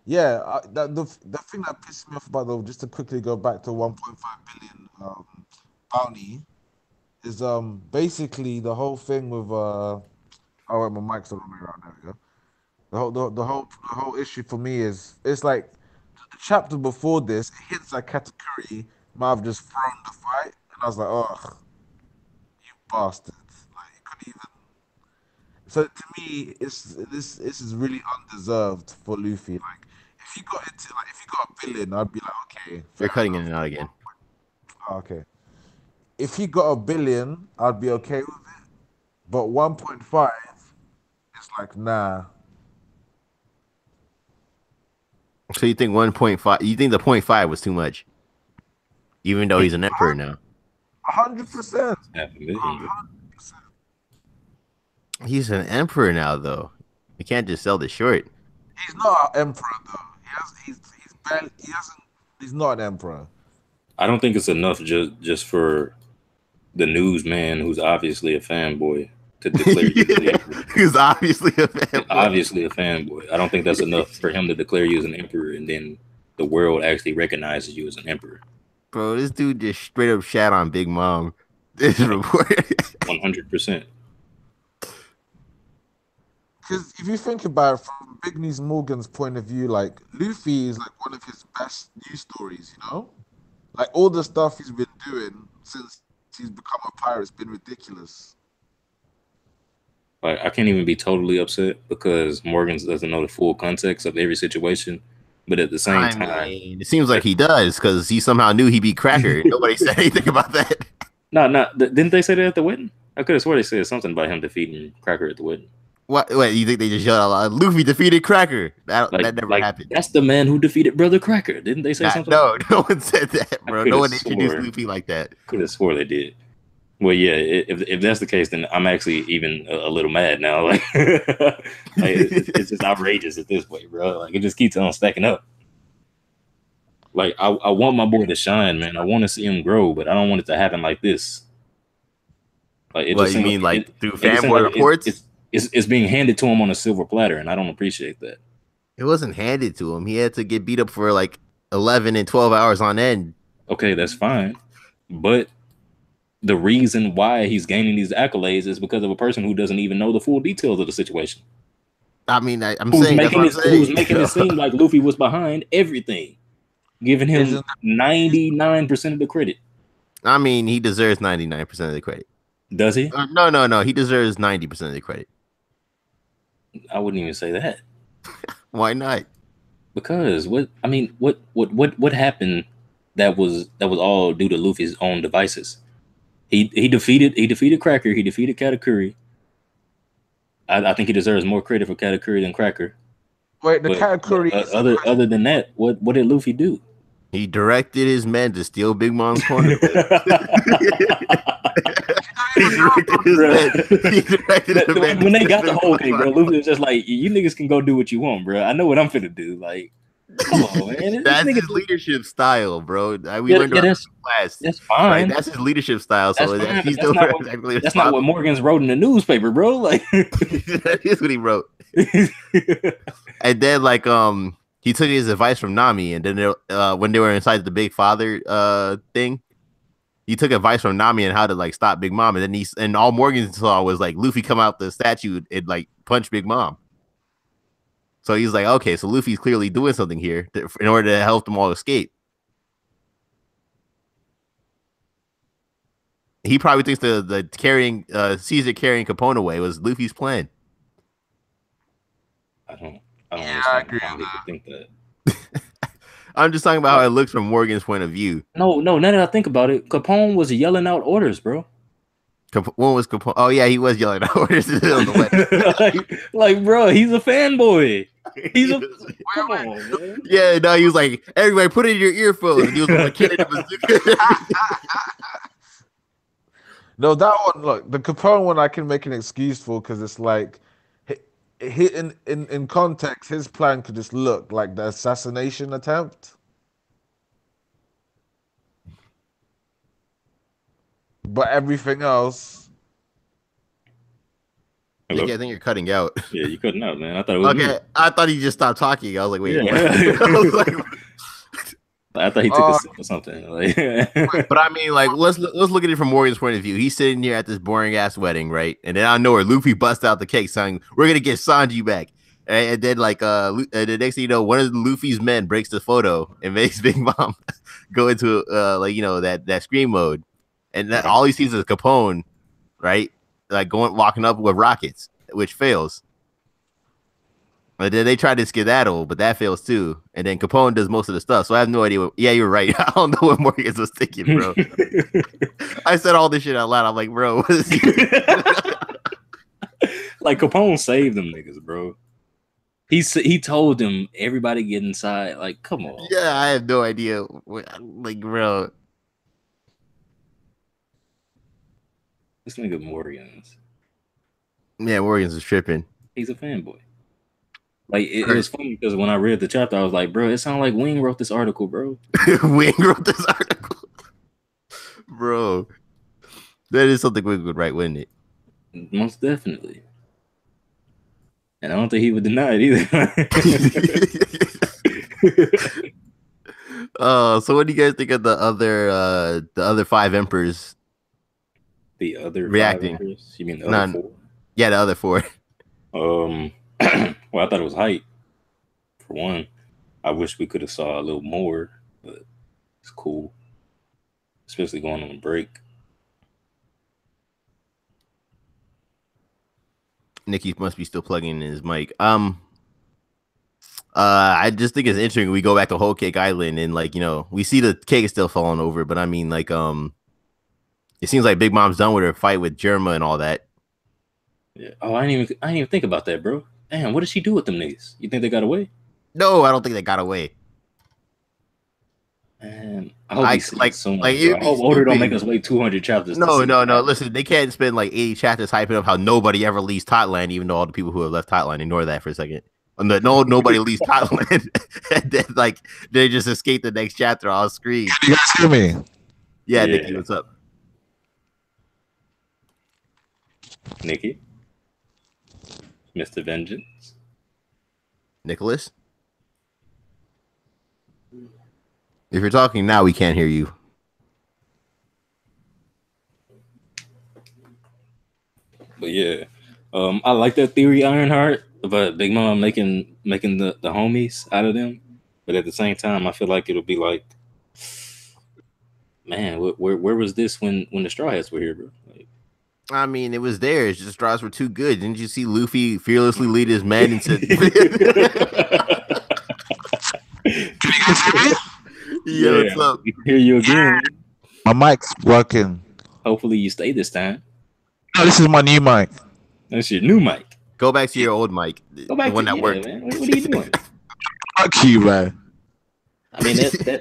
yeah, the thing that pissed me off about the just to quickly go back to 1.5 billion bounty is basically the whole thing with oh wait, my mic's not on me around there we go. The whole issue for me is it's like the chapter before this it hints that Katakuri might have just thrown the fight, and I was like, oh, you bastards! Like you couldn't even. So to me, this is really undeserved for Luffy. Like if you got into like if you got a billion, I'd be like, okay, You're fair cutting in enough. and out again. Oh, okay. If he got a billion, I'd be okay with it. But 1.5, it's like nah. So you think 1.5? You think the 0.5 was too much, even though he's an emperor now? 100%. Half a million. He's an emperor now, though. You can't just sell the short. He's not an emperor though. He's barely he hasn't he's not an emperor. I don't think it's enough just for the newsman who's obviously a fanboy to declare you the emperor. He's obviously a fanboy. Obviously a fanboy. I don't think that's enough for him to declare you as an emperor and then the world actually recognizes you as an emperor. Bro, this dude just straight up shat on Big Mom. This report. 100%. Because if you think about it from Big Niece Morgan's point of view, like Luffy is like one of his best news stories, you know? Like all the stuff he's been doing since he's become a pirate has been ridiculous. Like I can't even be totally upset because Morgan doesn't know the full context of every situation. But at the same I time, mean, it seems like he does because he somehow knew he beat Cracker. Nobody said anything about that. didn't they say that at the wedding? I could have swore they said something about him defeating Cracker at the wedding. What? You think they just yelled out loud? Luffy defeated Cracker. That never happened. That's the man who defeated Brother Cracker. Didn't they say something? No, no one said that, bro. No one introduced swore. Luffy like that. Could have swore they did. Well, yeah. If that's the case, then I'm actually even a little mad now. Like, it's just outrageous at this point, bro. Like it just keeps on stacking up. Like I want my boy to shine, man. I want to see him grow, but I don't want it to happen like this. Like, What you mean, like through fanboy reports? It's being handed to him on a silver platter, and I don't appreciate that. It wasn't handed to him. He had to get beat up for like 11 and 12 hours on end. Okay, that's fine, but the reason why he's gaining these accolades is because of a person who doesn't even know the full details of the situation. I mean, I'm Who's saying making who's making it seem like Luffy was behind everything, giving him 99% of the credit. I mean, he deserves 99% of the credit. Does he? No. He deserves 90% of the credit. I wouldn't even say that. Why not? Because what happened that was all due to Luffy's own devices. He defeated Cracker, he defeated Katakuri. I think he deserves more credit for Katakuri than Cracker. Wait, the Katakuri other than that, what did Luffy do? He directed his men to steal Big Mom's corner. When they got the whole thing, bro, Luffy was just like, "You niggas can go do what you want, bro. I know what I'm finna do." Like, come on, man. That's his leadership style, bro. We learned in class. That's fine. Right? That's his leadership style. So that's not what Morgan's wrote in the newspaper, bro. Like, that is what he wrote. And then, like, he took his advice from Nami, and then when they were inside the Big Father thing, he took advice from Nami on how to like stop Big Mom, and then all Morgan saw was like Luffy come out the statue and like punch Big Mom. So he's like, okay, so Luffy's clearly doing something here in order to help them all escape. He probably thinks the carrying Caesar carrying Capone away was Luffy's plan. I don't I understand agree how with he that. could think that. I'm just talking about how it looks from Morgan's point of view. No, now that I think about it, Capone was yelling out orders, bro. When was Capone? Oh yeah, he was yelling out orders on the way. like, bro, he's a fanboy. Come on, man. Yeah, no, he was like, everybody put in your earphones. And he was like, carrying the bazooka. No, that one, look, the Capone one I can make an excuse for because it's like, in context, his plan could just look like the assassination attempt. But everything else, Hello? Nick, I think you're cutting out. Yeah, you couldn't out, man. I thought it was Okay, me. I thought he just stopped talking. I was like, wait, Yeah. what? I was like, I thought he took a sip or something. Like, but I mean, like, let's look at it from Morgan's point of view. He's sitting here at this boring ass wedding, right? And then out of nowhere, Luffy busts out the cake, saying, "We're gonna get Sanji back." And then, like, the next thing you know, one of Luffy's men breaks the photo and makes Big Mom go into like, you know, that scream mode, and that all he sees is Capone, right? Like walking up with rockets, which fails. But then they try to skedaddle, but that fails too. And then Capone does most of the stuff. So I have no idea. Yeah, you're right. I don't know what Morgan was thinking, bro. I said all this shit out loud. I'm like, bro, what is he like Capone saved them niggas, bro. He told them everybody get inside. Like, come on. Yeah, I have no idea. Like, bro. This nigga Morgan's. Yeah, Morgan's is tripping. He's a fanboy. Like, it was funny because when I read the chapter, I was like, bro, it sounded like Wing wrote this article, bro. Wing wrote this article. Bro. That is something Wing would write, wouldn't it? Most definitely. And I don't think he would deny it either. So what do you guys think of the other five emperors? The other reacting? Five emperors? You mean the other four? Yeah, the other four. Well, I thought it was hype. For one, I wish we could have saw a little more, but it's cool, especially going on a break. Nikki must be still plugging in his mic. I just think it's interesting. We go back to Whole Cake Island and, like, you know, we see the cake is still falling over, but I mean, like, it seems like Big Mom's done with her fight with Germa and all that. Yeah. Oh, I didn't even think about that, bro. Damn, what did she do with them niggas? You think they got away? No, I don't think they got away. Man, I hope I hope Oda don't make us wait 200 chapters. No. Listen, they can't spend like 80 chapters hyping up how nobody ever leaves Totland, even though all the people who have left Totland, ignore that for a second. Nobody leaves Totland, and then like they just escape the next chapter on screen. Can you guys hear me? Yeah, Nikki, what's up? Nikki? Mr. Vengeance? Nicholas? If you're talking now, we can't hear you. But yeah, I like that theory, Ironheart, about Big Mom making the homies out of them. But at the same time, I feel like it'll be like, man, where was this when the Straw Hats were here, bro? Like, I mean, it was there. It's just straws were too good. Didn't you see Luffy fearlessly lead his men into? Can you guys hear me? Yeah, what's up? We can hear you again. My mic's working. Hopefully you stay this time. No, this is my new mic. That's your new mic. Go back to your old mic. Go back the one to that worked. man. What are you doing? Fuck you, man. I mean,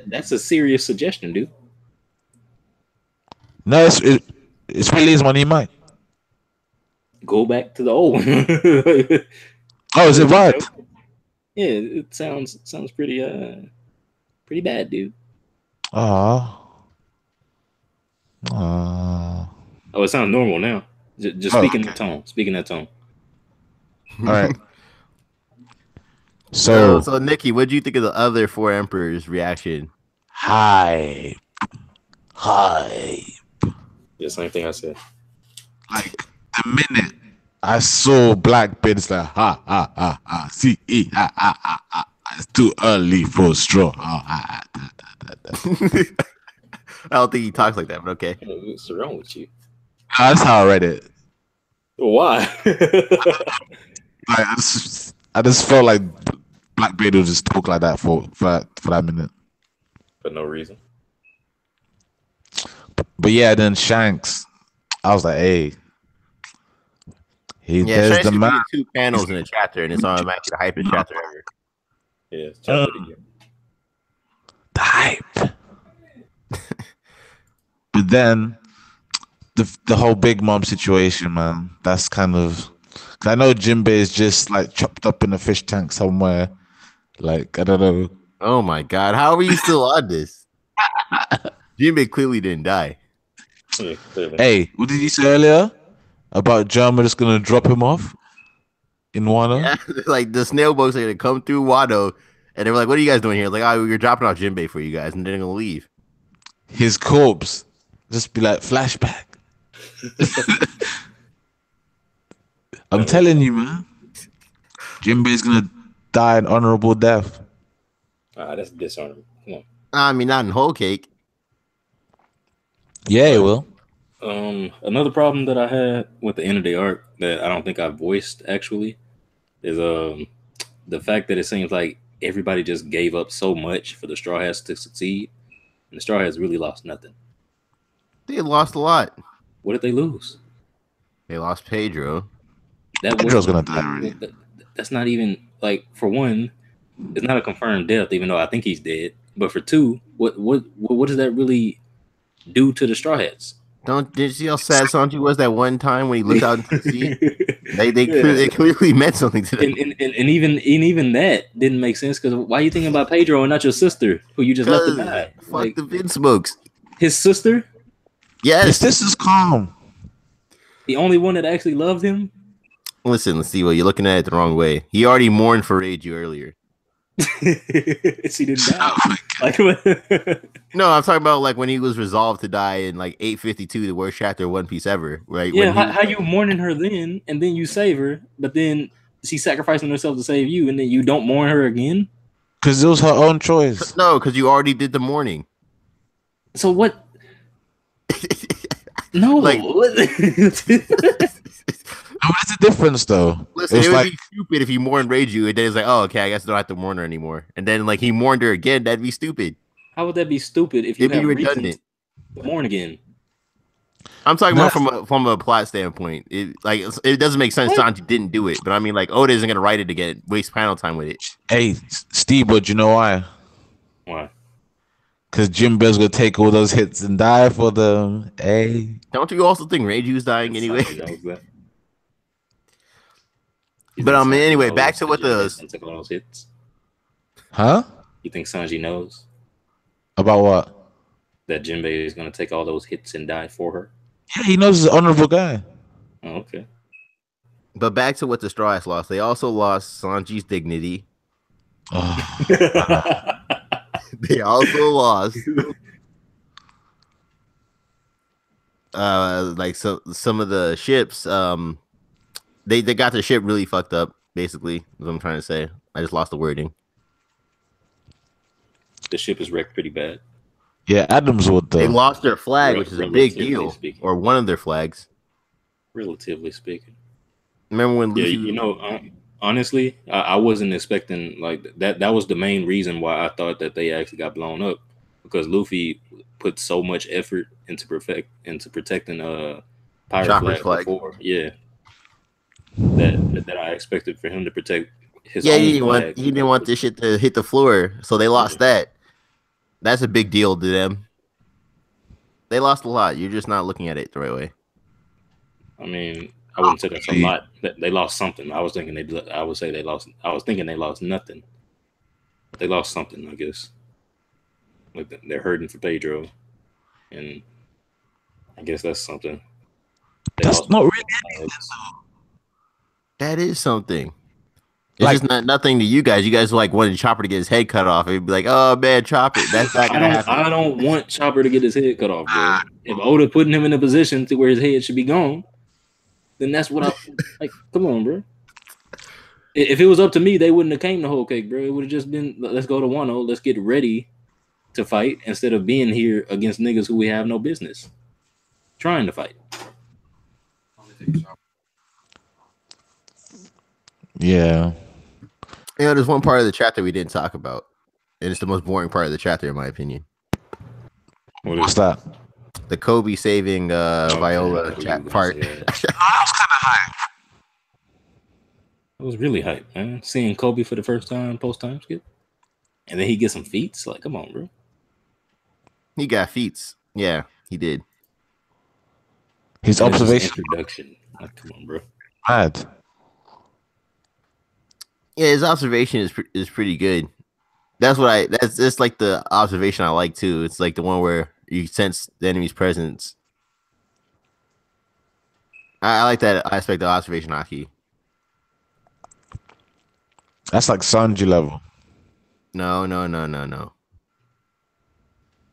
that's a serious suggestion, dude. No, it's really is my new mic. Go back to the old one. Oh, is it right? Yeah, it sounds pretty bad, dude. Oh, Oh, it sounds normal now. Just speaking that tone. Speaking that tone. all right. So Nikki, what do you think of the other four emperors' reaction? Hi. Yeah, same thing I said. Like the minute I saw Blackbeard's like ha see it's too early for a straw. I don't think he talks like that, but okay. What's wrong with you? That's how I read it. Why? I just felt like Blackbeard would just talk like that for that minute. For no reason. But yeah, then Shanks, I was like, hey, Yeah, there's Shanks the could be man. in 2 panels in a chapter, and it's automatically the hypest chapter ever. Yeah, it's chapter again. The hype. But then the whole Big Mom situation, man. That's kind of. Cause I know Jinbei is just like chopped up in a fish tank somewhere. Like I don't know. Oh my god, how are you still on this? Jinbei clearly didn't die. Yeah, clearly. Hey, what did you say earlier about German just gonna drop him off in Wano? Yeah, like the snail boats are gonna come through Wado, and they were like, "What are you guys doing here?" Like, "Oh, we're dropping off Jinbei for you guys," and they're gonna leave. His corpse just be like flashback. I'm telling you, man. Jinbei's gonna die an honorable death. That's dishonorable. Come on. I mean, not in whole cake. Yeah, it will. Another problem that I had with the end of the arc that I don't think I voiced actually is the fact that it seems like everybody just gave up so much for the Straw Hats to succeed, and the Straw Hats really lost nothing. They lost a lot. What did they lose? They lost Pedro. Pedro's gonna die already. That's not even like, for one, it's not a confirmed death, even though I think he's dead. But for two, what does that really do to the Straw Hats? Did you see how sad Sanji was that one time when he looked out into the sea? They clearly meant something to them. And even that didn't make sense, because why are you thinking about Pedro and not your sister, who you just left to die? Fuck Like, the Vin smokes. his sister, Yes. This is calm. the only one that actually loved him. Listen, let's see. Well, you're looking at it the wrong way. He already mourned for Reiju earlier. She didn't die. Like, No, I'm talking about like when he was resolved to die in like 852, the worst chapter of One Piece ever, right? yeah, When how you mourning her then, and then you save her, but then she's sacrificing herself to save you, and then you don't mourn her again? Because it was her own choice. No, because you already did the mourning. So what? No, Like- What's the difference, though? Listen, It it was would like, be stupid if he mourned Reiju, and then it's like, oh, okay, I guess I don't have to mourn her anymore. And then like he mourned her again, that'd be stupid. How would that be stupid if you It'd be have reason redundant. to mourn again? I'm talking Nah. about from a plot standpoint. It doesn't make sense. Sanji didn't do it, but I mean, like Oda isn't gonna write it again, waste panel time with it. hey, Steve, but you know why? Why? Because Jinbei's gonna take all those hits and die for them. Hey, Don't you also think Reiju's dying anyway? Sanji knows that. You But think Sanji anyway, knows back to that what the- Jinbei took all those hits. huh? You think Sanji knows About what? that Jinbei is going to take all those hits and die for her? Yeah, he knows he's an honorable guy. Oh, okay. But back to what the Straw Hats lost. They also lost Sanji's dignity. Oh, They also lost like some of the ships. They got their ship really fucked up, basically, is what I'm trying to say. I just lost the wording. The ship is wrecked pretty bad. yeah, Adams would They though. lost their flag, which is a big Relatively deal. speaking. Or one of their flags. Relatively speaking. Remember when Yeah, Luffy honestly, I wasn't expecting like that. That was the main reason why I thought that they actually got blown up, because Luffy put so much effort into protecting pirate Chopper's flag flag. before. Yeah, that I expected for him to protect his Yeah, own he flag. didn't want this shit to hit the floor, so they lost that. That's a big deal to them. They lost a lot. You're just not looking at it the right way. I mean, I wouldn't say that's a lot. They lost something. I was thinking I would say they lost. I was thinking they lost nothing. They lost something, I guess. Like they're hurting for Pedro, and I guess that's something. They That's lost not really. That is something. It's Like- just not nothing to you guys. You guys like wanted Chopper to get his head cut off. It'd be like, oh man, Chopper. That's not gonna happen. I don't want Chopper to get his head cut off, bro. If Oda putting him in a position to where his head should be gone, then that's what I like. Come on, bro. If it was up to me, they wouldn't have came to Whole Cake, bro. It would have just been, let's go to Wano, let's get ready to fight instead of being here against niggas who we have no business trying to fight. Yeah. You know, there's one part of the chapter we didn't talk about, and it's the most boring part of the chapter, in my opinion. What's that? The Kobe saving Viola part. That was kind of hype. It was really hype, man. Seeing Kobe for the first time post time skip, and then he gets some feats. Like, come on, bro. He got feats. Yeah, he did. His And observation introduction. Like, come on, bro. mad. Yeah, his observation is pretty good. That's like the observation I like too. It's like the one where you sense the enemy's presence. I like that aspect of observation hockey. That's like Sanji level. No.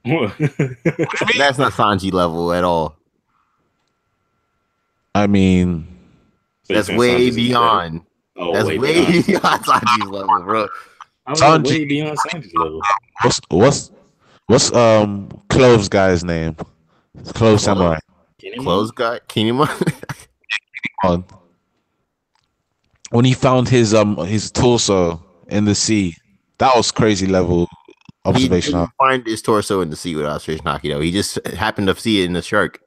What? That's not Sanji level at all. I mean, that's way beyond. Oh, that's way beyond Sanji's level, bro. Sanji, way beyond Sanji's level. What's Cloves guy's name? Cloves Samurai. Cloves guy? Kinema? When he found his torso in the sea, that was crazy level observation. He didn't find his torso in the sea with observation hockey though. He just happened to see it in the shark.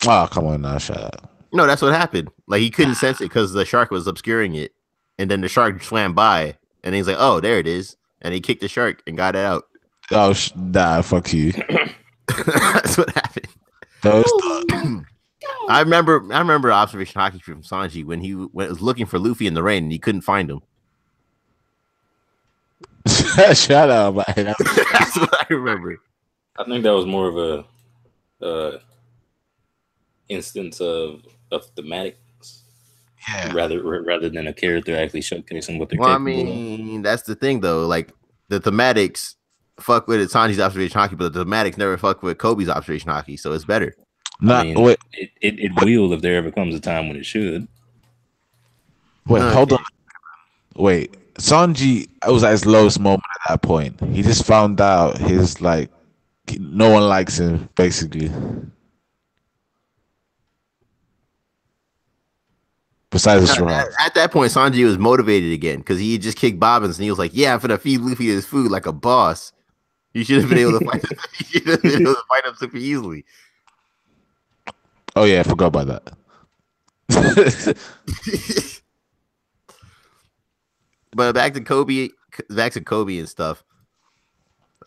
Oh, come on now, shut up. No, that's what happened. Like he couldn't sense it because the shark was obscuring it, and then the shark swam by, and he's like, "Oh, there it is," and he kicked the shark and got it out. Oh, nah, fuck you. That's what happened. I remember observation hockey from Sanji when he was looking for Luffy in the rain and he couldn't find him. Shut up, man. That's what I remember. I think that was more of a instance of thematics, rather than a character actually showcasing what they're capable I mean, that's the thing though. Like the thematics fuck with Sanji's observation hockey, but the thematics never fuck with Kobe's observation hockey, so it's better. Wait. It will if there ever comes a time when it should. Wait, hold on. Wait, Sanji was at his lowest moment at that point. He just found out his no one likes him, basically. Besides his at that point, Sanji was motivated again because he just kicked Bobbins and he was like, "Yeah, I'm gonna feed Luffy his food like a boss." You should have been able to fight. You should have been able to fight him super easily. Oh yeah, I forgot about that. But back to Kobe and stuff.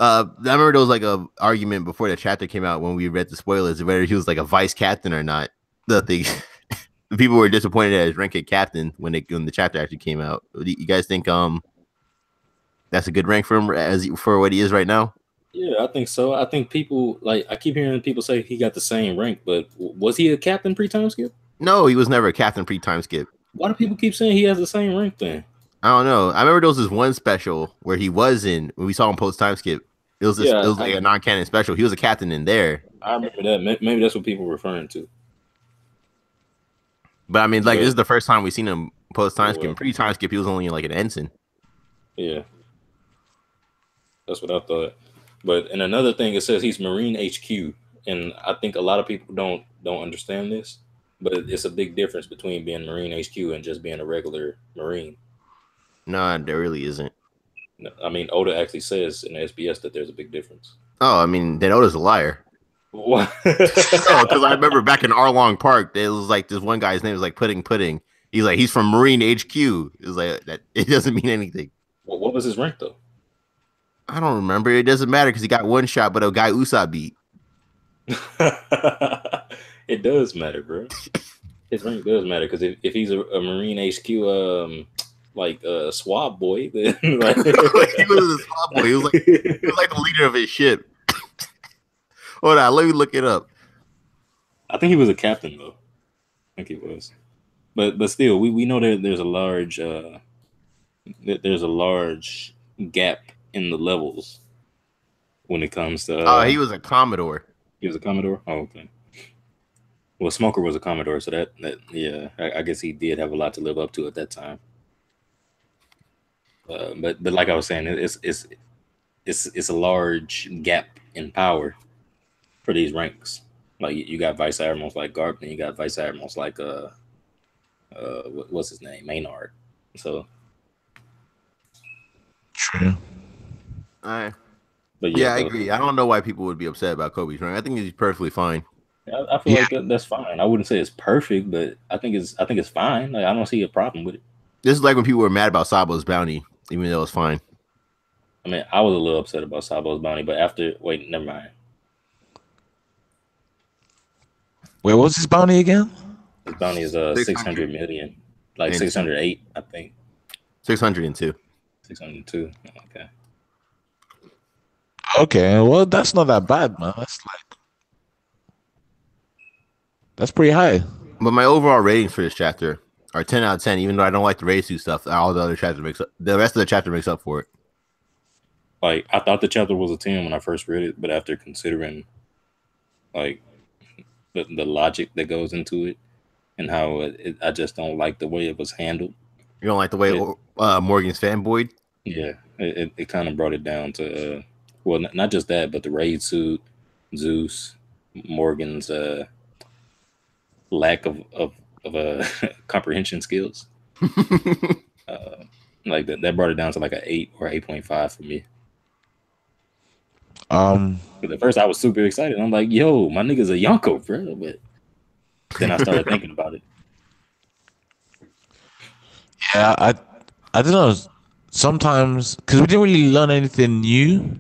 I remember there was like a argument before the chapter came out when we read the spoilers whether he was like a vice captain or not. The people were disappointed at his rank at captain when the chapter actually came out. Do you guys think that's a good rank for him for what he is right now? Yeah, I think so. I think people I keep hearing people say he got the same rank, but was he a captain pre-time skip? No, he was never a captain pre-time skip. Why do people keep saying he has the same rank then? I don't know. I remember there was this one special where he was in when we saw him post-time skip. It was like a non-canon special. He was a captain in there. I remember that. Maybe that's what people were referring to. But I mean, this is the first time we've seen him post-time skip. Pre-time skip, he was only like an ensign. Yeah, that's what I thought. But and another thing, it says he's Marine HQ, and I think a lot of people don't understand this, but it's a big difference between being Marine HQ and just being a regular Marine. No, there really isn't. No, I mean, Oda actually says in the SBS that there's a big difference. Oh, I mean, then Oda's a liar. What? Because I remember back in Arlong Park, there was like this one guy's name was like Pudding. He's like, he's from Marine HQ. It was like that. It doesn't mean anything. Well, what was his rank though? I don't remember. It doesn't matter because he got one shot, but a guy Usopp beat. It does matter, bro. His rank does matter because if he's a Marine HQ, like a swab boy, then like he was a swab boy. He was like the leader of his ship. Hold on, let me look it up. I think he was a captain though. I think he was, but still, we know that there's a large gap in the levels when it comes to. He was a Commodore. He was a Commodore. Oh, okay. Well, Smoker was a Commodore, so that yeah, I guess he did have a lot to live up to at that time. But like I was saying, it's it's a large gap in power for these ranks. Like you got vice admirals like Garp, and you got vice admirals like what's his name, Maynard. So, True. I but Yeah, I agree. I don't know why people would be upset about Kobe's rank. I think he's perfectly fine. I feel like that's fine. I wouldn't say it's perfect, but I think it's fine. Like I don't see a problem with it. This is like when people were mad about Sabo's bounty, even though it's fine. I mean, I was a little upset about Sabo's bounty, but never mind. Wait, what's his bounty again? His bounty is 600 million, like 608, I think. 602. 602. Okay. Okay, well that's not that bad, man. That's pretty high. But my overall ratings for this chapter are 10 out of 10, even though I don't like the race suit stuff. All the other chapters makes up. The rest of the chapter makes up for it. Like I thought the chapter was a 10 when I first read it, but after considering like the logic that goes into it and how I just don't like the way it was handled. You don't like the way Morgan's fanboyed? Yeah, it kind of brought it down to well, not just that, but the raid suit, Zeus, Morgan's lack of comprehension skills. Like that brought it down to like an 8 or 8.5 for me. But at first I was super excited. I'm like, yo, my nigga's a Yonko, bro. But then I started thinking about it. Yeah, I don't know. Sometimes because we didn't really learn anything new,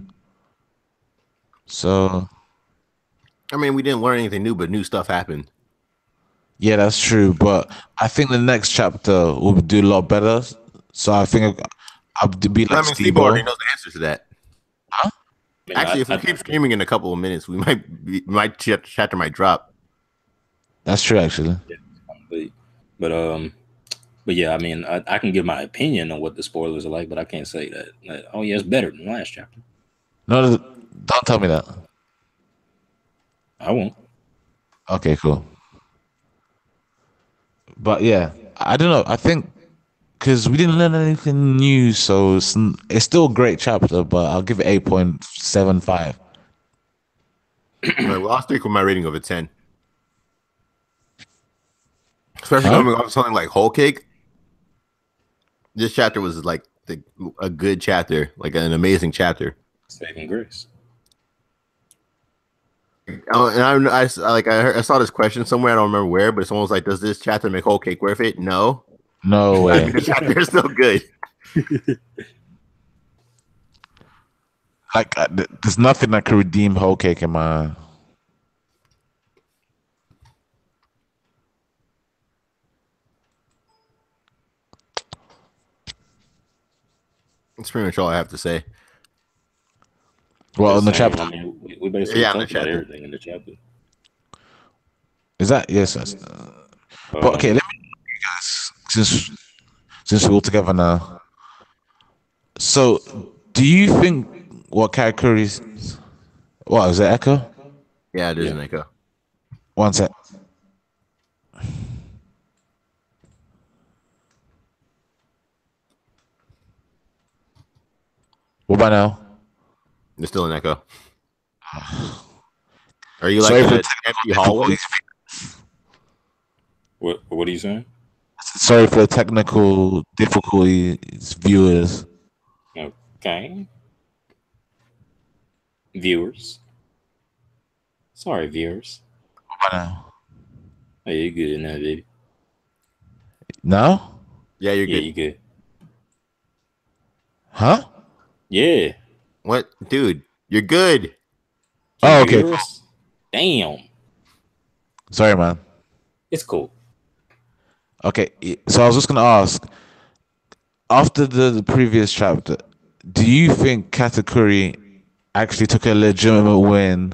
so I mean, we didn't learn anything new, but new stuff happened. yeah, that's true. But I think the next chapter will do a lot better. So I think I'll be like Steve already knows the answer to that. Huh? I mean, Actually, if we keep streaming in a couple of minutes, my chapter might drop. That's true, actually. But yeah, I mean, I can give my opinion on what the spoilers are like, but I can't say that oh yeah, it's better than the last chapter. No, don't tell me that. I won't. Okay, cool. But yeah, I don't know. I think because we didn't learn anything new, so it's still a great chapter, but I'll give it 8.75. Well, I'll stick with my rating of a 10. Especially coming off something like Whole Cake. This chapter was like a good chapter, like an amazing chapter. Saving grace. And I saw this question somewhere. I don't remember where, but someone was like, "Does this chapter make Whole Cake worth it?" No. No way. The chapter is still good. Like, there's nothing that could redeem Whole Cake in my. That's pretty much all I have to say. Well, in the chapter. I mean, we basically talked about everything in the chapter. Is that yes? But okay, let me guys since we're all together now. So, do you think what Katakuri's what is it? Echo? Yeah, it is an echo. One sec. What about now? It's still an echo. Are you like an empty hallway? What are you saying? Sorry for the technical difficulties, viewers. Okay. Viewers. Sorry, viewers. What about now? Oh, you're good now, baby. Now? Yeah, you're Yeah, good. you good. Huh? Yeah. What, dude? You're good. Oh, okay. Cool. Damn. Sorry, man. It's cool. Okay, so I was just gonna ask. After the previous chapter, do you think Katakuri actually took a legitimate win?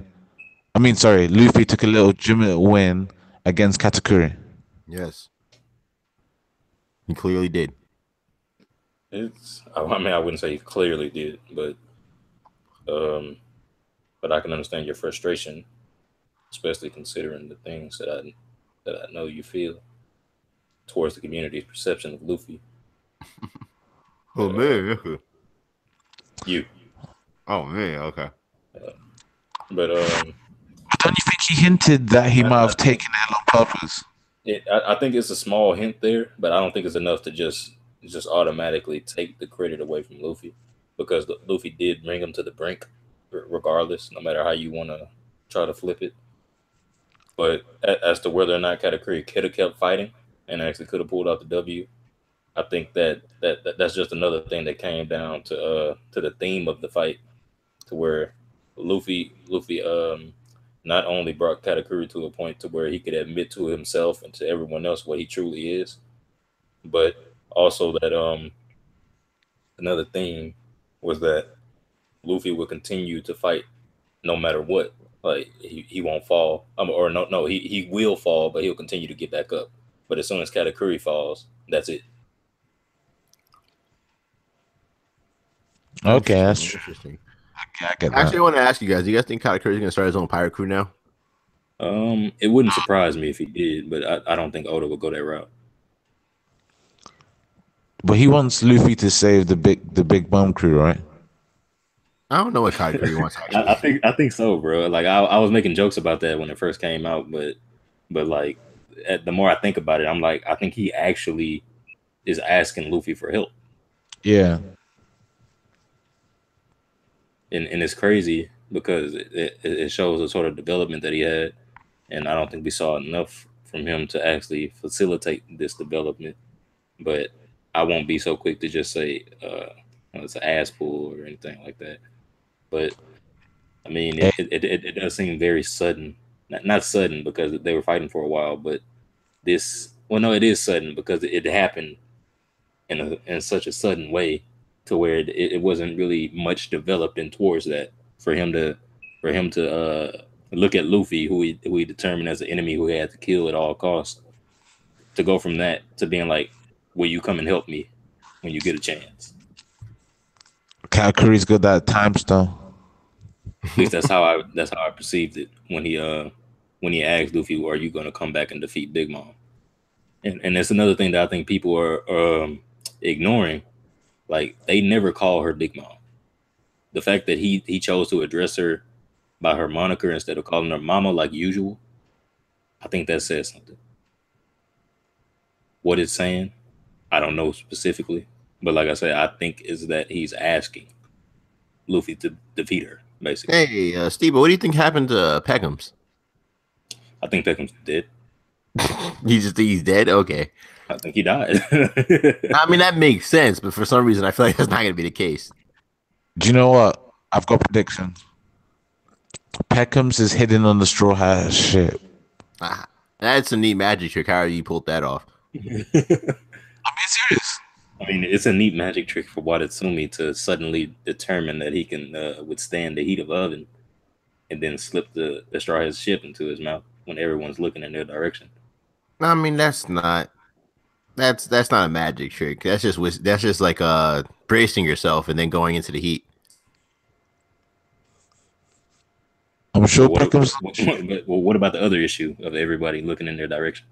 I mean, sorry, Luffy took a legitimate win against Katakuri. Yes. He clearly did. I mean, I wouldn't say he clearly did, but I can understand your frustration, especially considering the things that I know you feel towards the community's perception of Luffy. Oh man, you. Oh man, okay. But Don't you think he hinted that he might I have think taken it on purpose? I think it's a small hint there, but I don't think it's enough to just automatically take the credit away from Luffy, because Luffy did bring him to the brink, regardless, no matter how you want to try to flip it. But as to whether or not Katakuri could have kept fighting and actually could have pulled out the W, I think that's just another thing that came down to the theme of the fight, to where Luffy not only brought Katakuri to a point to where he could admit to himself and to everyone else what he truly is, but also that another theme was that Luffy would continue to fight no matter what. Like he won't fall. Or no, he will fall, but he'll continue to get back up. But as soon as Katakuri falls, that's it. Okay, that's Interesting. true. Interesting. Okay, I get Actually, I that. want to ask you guys: do you guys think Katakuri is gonna start his own pirate crew now? It wouldn't surprise me if he did, but I don't think Oda would go that route. But he wants Luffy to save the big bomb crew, right? I don't know what Katakuri wants I actually. think so, bro. Like I was making jokes about that when it first came out, but like the more I think about it, I'm like, I think he actually is asking Luffy for help, Yeah. and it's crazy because it shows the sort of development that he had, and I don't think we saw enough from him to actually facilitate this development. But I won't be so quick to just say it's an ass pull or anything like that. But I mean, Eh, it does seem very sudden. Not sudden because they were fighting for a while, but this. Well, no, it is sudden because it happened in such a sudden way to where it wasn't really much developed in towards that for him to look at Luffy, who he determined as an enemy who he had to kill at all costs, to go from that to being like, "Will you come and help me when you get a chance?" Katakuri's good at times though. At least that's how I perceived it when he asked Luffy, "Are you going to come back and defeat Big Mom?" And that's another thing that I think people are ignoring. Like they never call her Big Mom. The fact that he chose to address her by her moniker instead of calling her Mama like usual, I think that says something. What it's saying, I don't know specifically, but like I said, I think is that he's asking Luffy to defeat her. Basically, Hey, Steve, what do you think happened to Peckham's? I think Beckham's dead. You just think he's dead? Okay. I think he died. I mean, that makes sense, but for some reason, I feel like that's not going to be the case. Do you know what? I've got predictions. Peckham's is hidden on the straw hat shit. Ah, that's a neat magic trick. How you pulled that off? I'm being serious. I mean, it's a neat magic trick for Watatsumi to suddenly determine that he can withstand the heat of oven, and then slip the straw his ship into his mouth when everyone's looking in their direction. I mean, that's not a magic trick. That's just like bracing yourself and then going into the heat. I'm But sure Peckham's. what about the other issue of everybody looking in their direction?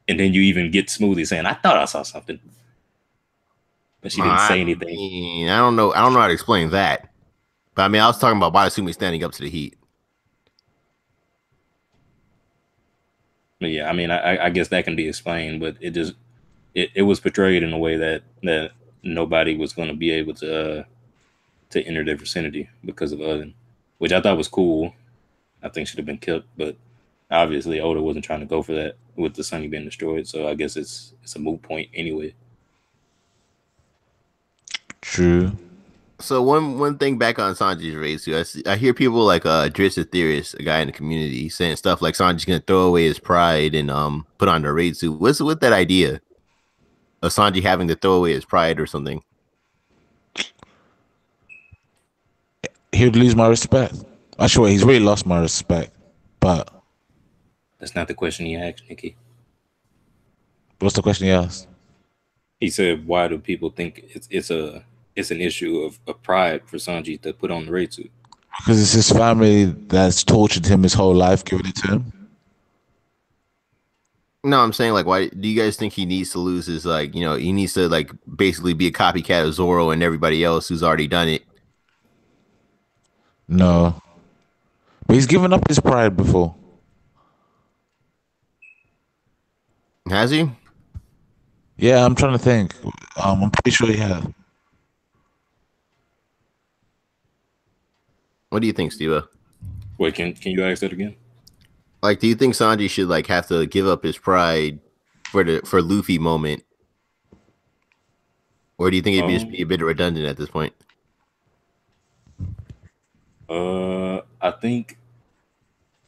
And then you even get Smoothie saying, "I thought I saw something," but she didn't I say anything. mean, I don't know. I don't know how to explain that. But I mean, I was talking about Watatsumi standing up to the heat. But yeah, I mean, I guess that can be explained, but it was portrayed in a way that nobody was going to be able to enter their vicinity because of Oven, which I thought was cool. I think should have been kept, but obviously Oda wasn't trying to go for that with the Sunny being destroyed. So I guess it's a moot point anyway. True. So one thing back on Sanji's race, I hear people like Dritz the Theorist, a guy in the community, saying stuff like Sanji's gonna throw away his pride and put on the raid suit. What's with that idea of Sanji having to throw away his pride or something? He would lose my respect. Actually, he's really lost my respect. But That's not the question he asked, Nikki. what's the question he asked? He said, "Why do people think it's an issue of pride for Sanji to put on the raid suit?" Because it's his family that's tortured him his whole life, giving it to him. No, I'm saying like, why do you guys think he needs to lose his like, he needs to like basically be a copycat of Zoro and everybody else who's already done it? No, but he's given up his pride before. Has he? Yeah, I'm trying to think. I'm pretty sure he has. What do you think, Steve? Wait, can you ask that again? Like, do you think Sanji should like have to give up his pride for Luffy moment, or do you think it'd just be a Um, bit redundant at this point? I think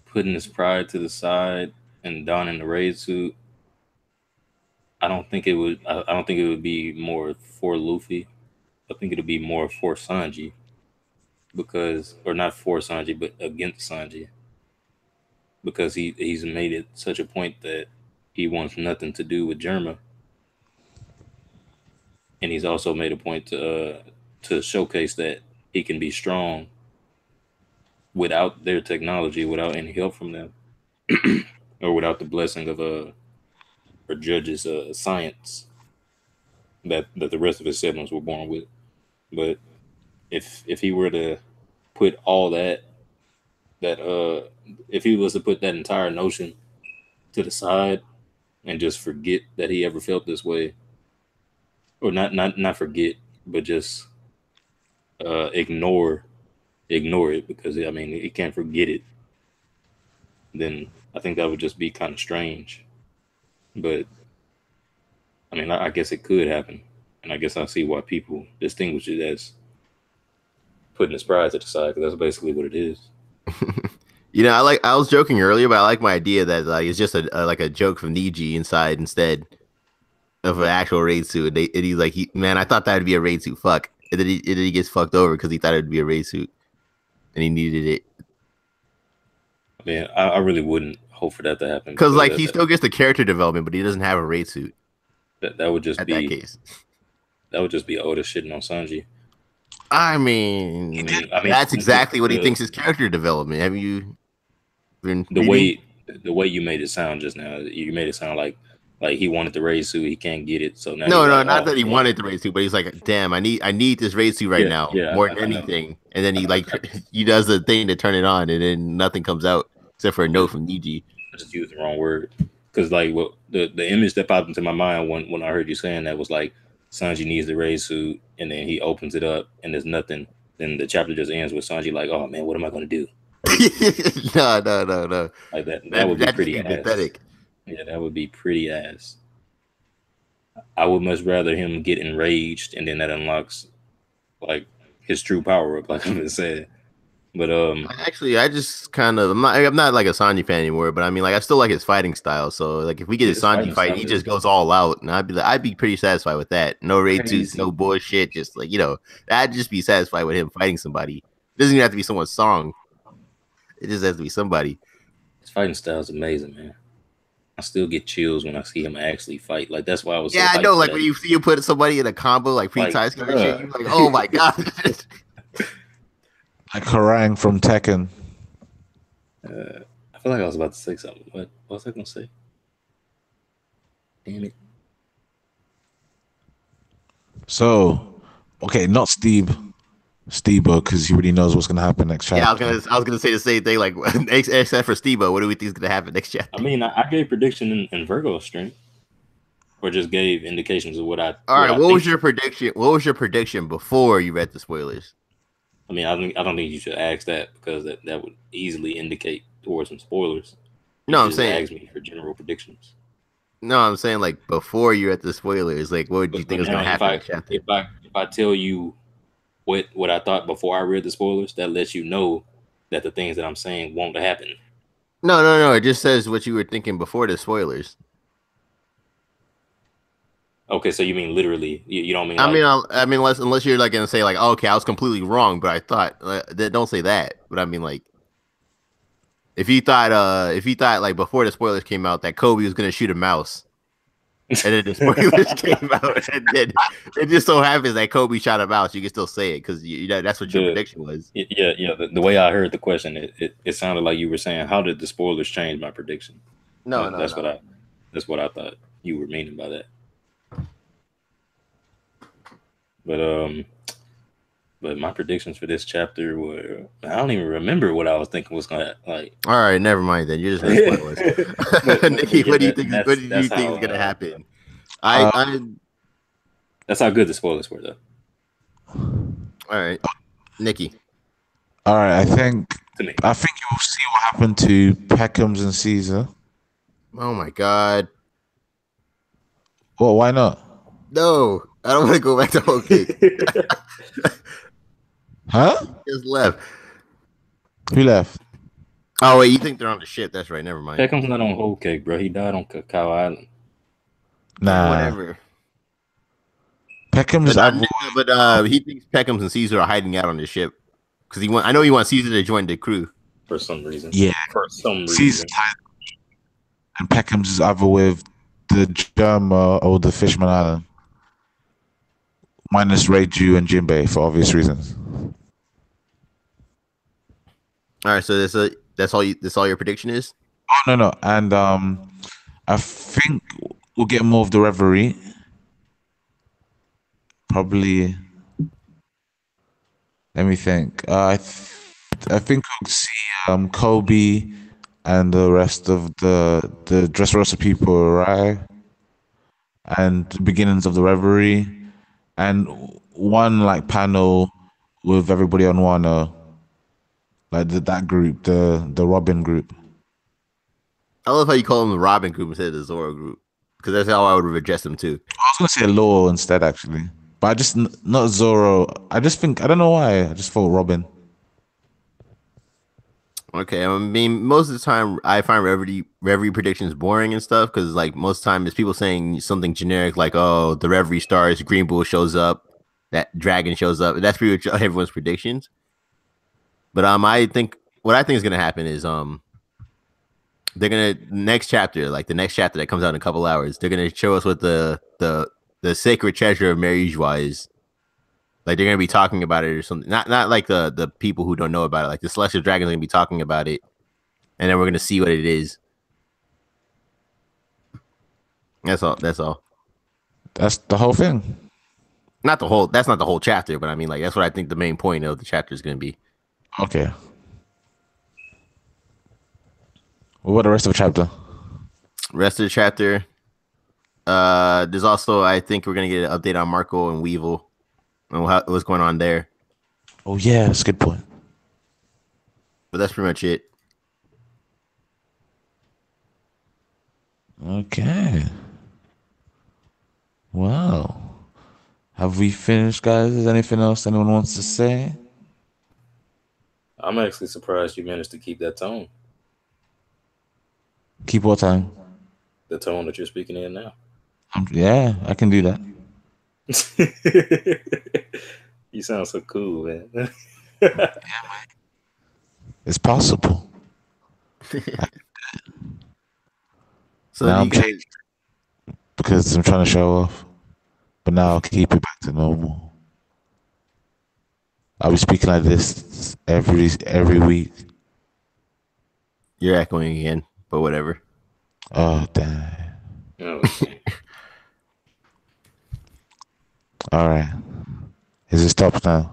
putting his pride to the side and donning the raid suit. I don't think it would. I don't think it would be more for Luffy. I think it'll be more for Sanji because, or not for Sanji, but against Sanji because he's made it such a point that he wants nothing to do with Germa, and he's also made a point to showcase that he can be strong without their technology, without any help from them, or without the blessing of or judges science that the rest of his siblings were born with. But if he were to put all that if he was to put that entire notion to the side and just forget that he ever felt this way, or not forget, but just ignore it because I mean he can't forget it, then I think that would just be kind of strange. But I mean, I guess it could happen, and I guess I see why people distinguish it as putting his pride to the side because that's basically what it is. I was joking earlier, but I like my idea that like it's just like a joke from Niji inside instead of an actual raid suit. And he's like, man, I thought that would be a raid suit. Fuck, and then he gets fucked over because he thought it would be a raid suit and he needed it. I mean, I really wouldn't hope for that to happen Because because like he still gets the character development, but he doesn't have a raid suit that would just at that be case. Oda shitting on Sanji. I mean, I mean, that's exactly what he thinks is character development. Have you been the reading? way you made it sound just now, you made it sound like he wanted the raise suit, he can't get it, so now No, he's no, like, not oh that he man, wanted the raid suit, but he's like, damn, I need this raid suit right yeah, now yeah, more than I know, anything. And then he I, like he does the thing to turn it on, and then nothing comes out except for a note just, from Niji. I just used the wrong word because like what the image that popped into my mind when I heard you saying that was like Sanji needs the raise suit, and then he opens it up and there's nothing. Then the chapter just ends with Sanji like, oh man, what am I gonna do? No, no, no, no. Like that That would be that just pretty be ass. pathetic. Yeah, that would be pretty ass. I would much rather him get enraged and then that unlocks like his true power up, like I've been saying. But Actually, I just kind of I'm not like a Sanji fan anymore, but I mean like I still like his fighting style. So like if we get yeah, a his Sanji fighting fight, style he just is goes all out, and I'd be pretty satisfied with that. No raid suits, no crazy. bullshit, just like I'd just be satisfied with him fighting somebody. It doesn't even have to be someone's song. It just has to be somebody. His fighting style is amazing, man. I still get chills when I see him actually fight. Like that's why I was so Yeah, I hyped know. for Like that. when you see you put somebody in a combo like Like, pre-tie skip and shit, you're bruh. like, oh my god. Like Harang from Tekken. I feel like I was about to say something. What was I gonna say? Damn it. So, okay, not Steve, because he already knows what's gonna happen next Yeah, chapter. I was gonna say the same thing. Like except for Steve, what do we think is gonna happen next I chapter? mean, I gave prediction in Virgo stream, or just gave indications of All what right, I what was think. your prediction? What was your prediction before you read the spoilers? I mean, I don't think you should ask that because that would easily indicate towards some spoilers. You No, should I'm just saying ask me for general predictions. no, I'm saying like before you read the spoilers, like what would you think But was now gonna happen next chapter? if I tell you what I thought before I read the spoilers, that lets you know that the things that I'm saying won't happen. No, no, no. It just says what you were thinking before the spoilers. Okay, so you mean literally? You don't mean I like mean, unless you're like gonna say like, oh, okay, I was completely wrong, but I thought don't say that. But I mean, like, if you thought like before the spoilers came out that Kobe was gonna shoot a mouse, and then the spoilers came out, and then it just so happens that Kobe shot a mouse, you can still say it because that's what your the prediction was. yeah. The way I heard the question, it sounded like you were saying, how did the spoilers change my prediction? No, no, That's what no. That's what I thought you were meaning by that. But my predictions for this chapter were I don't even remember what I was thinking was gonna like. All right, never mind then. You're just gonna spoil us. Nikki, yeah, what do you think? What do you that's think how is gonna happen? Uh, I that's how good the spoilers were though. all right, Nikki. all right, I think To me, you will see what happened to Peckham's and Caesar. Oh my god, Well, why not? no! I don't want to go back to whole cake. Huh? Just left. Who left? Oh wait, you think they're on the ship? That's right. Never mind. Beckham's not on whole cake, bro. He died on Cacao Island. Yeah, Nah. whatever. Peckham's. But he thinks Peckham's and Caesar are hiding out on the ship because I know he wants Caesar to join the crew For some reason. Yeah. For some Caesar's reason. and Peckham's is either with the Germa or the Fishman Island. Minus Reiju and Jinbei for obvious reasons. All right, so that's all. That's all your prediction is. Oh no, and I think we'll get more of the Reverie. Probably. Let me think. I think we'll see Kobe and the rest of the Dressrosa people arrive, and the beginnings of the Reverie, and one like panel with everybody on Wano, like that group, the Robin group. I love how you call them the Robin group instead of the Zoro group because that's how I would have addressed them too. I was gonna say Law instead, actually, but I just not Zoro. I just think I don't know why. I just thought Robin. Okay, I mean, most of the time I find Reverie predictions boring and stuff because, like, most of the time it's people saying something generic like, "Oh, the Reverie stars, Green Bull shows up, that dragon shows up." That's pretty much everyone's predictions. But I think what I think is gonna happen is they're gonna next chapter, like the next chapter that comes out in a couple hours, they're gonna show us what the sacred treasure of Mary Joie is. Like they're gonna be talking about it or something. Not like the people who don't know about it. Like the Celestial Dragon's gonna be talking about it, and then we're gonna see what it is. That's all. That's all. That's the whole thing. Not the whole. That's not the whole chapter, but I mean, like that's what I think the main point of the chapter is gonna be. Okay. What about the rest of the chapter? Rest of the chapter. There's also I think we're gonna get an update on Marco and Weevil and what's going on there. Oh yeah, that's a good point. But that's pretty much it. Okay. Wow. Have we finished, guys? Is there anything else anyone wants to say? I'm actually surprised you managed to keep that tone. Keep what time? The tone that you're speaking in now. Yeah, I can do that. You sound so cool, man. It's possible. So Now you I'm guys, changed because I'm trying to show off. But now I'll keep it back to normal. I'll be speaking like this every week. you're echoing again, but whatever. Oh damn. Oh, All right. Is it stopped now?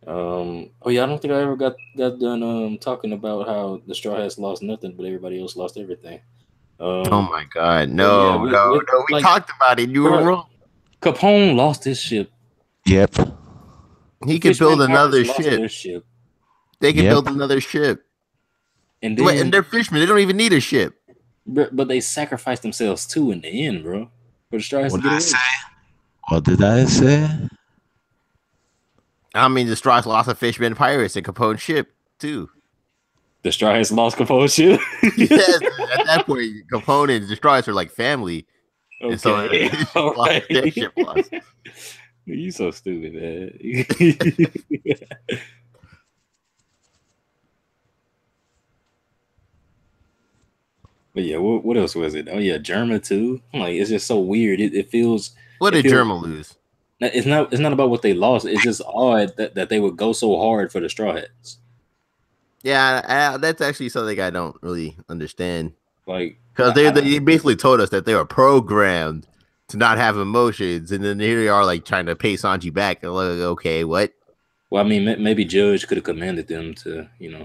oh yeah, I don't think I ever got done talking about how the Straw Hats lost nothing, but everybody else lost everything. Oh my god, oh, yeah, no, no. We like, talked about it. You were wrong. Capone lost his ship. Yep. He could build Fishman another Pirates lost ship. their ship. They could Yep. build another ship. And They're fishermen. They don't even need a ship. but they sacrificed themselves too in the end, bro. For the Straw Hats to What get did I away. say? What did I say? I mean, the Straws lost a fisherman pirates and Capone's ship too. The Straw Hats lost Capone's ship. Yes, at that point, Capone and the Straws are like family. Okay. And so All right. their ship lost. You so stupid, man. But yeah, what else was it? Oh yeah, Germa too. I'm like, it's just so weird. It feels. What it did feels- Germa lose? It's not about what they lost. It's just odd that they would go so hard for the Straw Hats. Yeah, that's actually something I don't really understand. Like Because they basically told us that they were programmed to not have emotions, and then here they are like trying to pay Sanji back. And like, okay, what? Well, I mean, maybe Judge could have commanded them to, Yeah,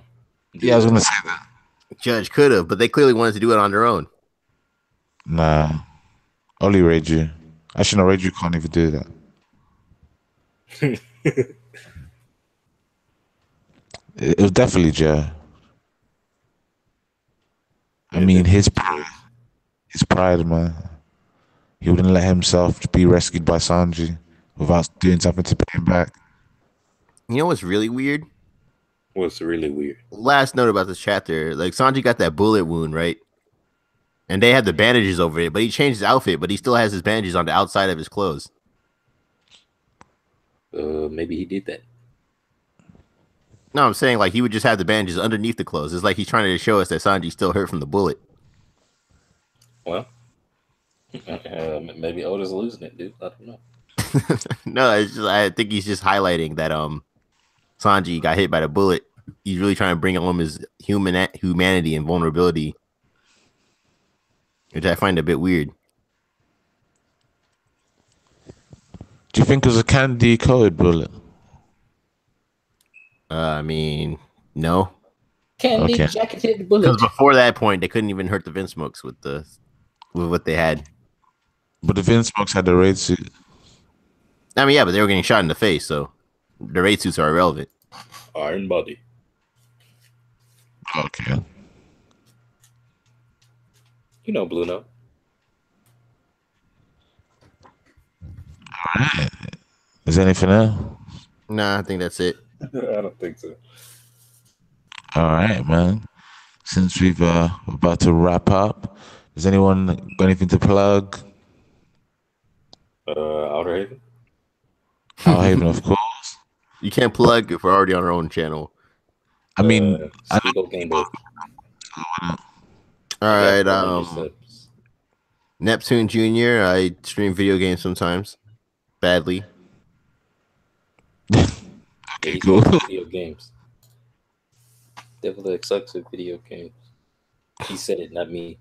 do I was that. gonna say that. Judge could have, but they clearly wanted to do it on their own. Nah, only Reiju. Actually, no, Reiju can't even do that. It was definitely Joe. I Yeah, mean, definitely. his pride, man. He wouldn't let himself be rescued by Sanji without doing something to pay him back. You know what's really weird? What's really weird? Last note about this chapter, like Sanji got that bullet wound, right? And they had the bandages over it, but he changed his outfit, but he still has his bandages on the outside of his clothes. Maybe he did that. No, I'm saying like he would just have the bandages underneath the clothes. It's like he's trying to show us that Sanji's still hurt from the bullet. Well, maybe Oda's losing it, dude. I don't know. No, it's just I think he's just highlighting that Sanji got hit by the bullet. He's really trying to bring home his humanity and vulnerability, which I find a bit weird. Do you think it was a candy coated bullet? I mean, no, Candy Okay. jacketed bullet. because before that point, they couldn't even hurt the Vinsmokes with what they had. But the Vinsmokes had the raid suit. I mean, yeah, but they were getting shot in the face, so the raid suits are irrelevant. Iron body. Okay. Blue Note. All right. Is there anything else? Nah, I think that's it. I don't think so. All right, man. Since we've about to wrap up, does anyone got anything to plug? Outer Haven. Haven, of course. You can't plug if we're already on our own channel. I mean, I Speak of Game Boy. All right, Neptune Jr. I stream video games sometimes, badly. Okay, cool. Video games. Devil X sucks at video games. He said it, not me.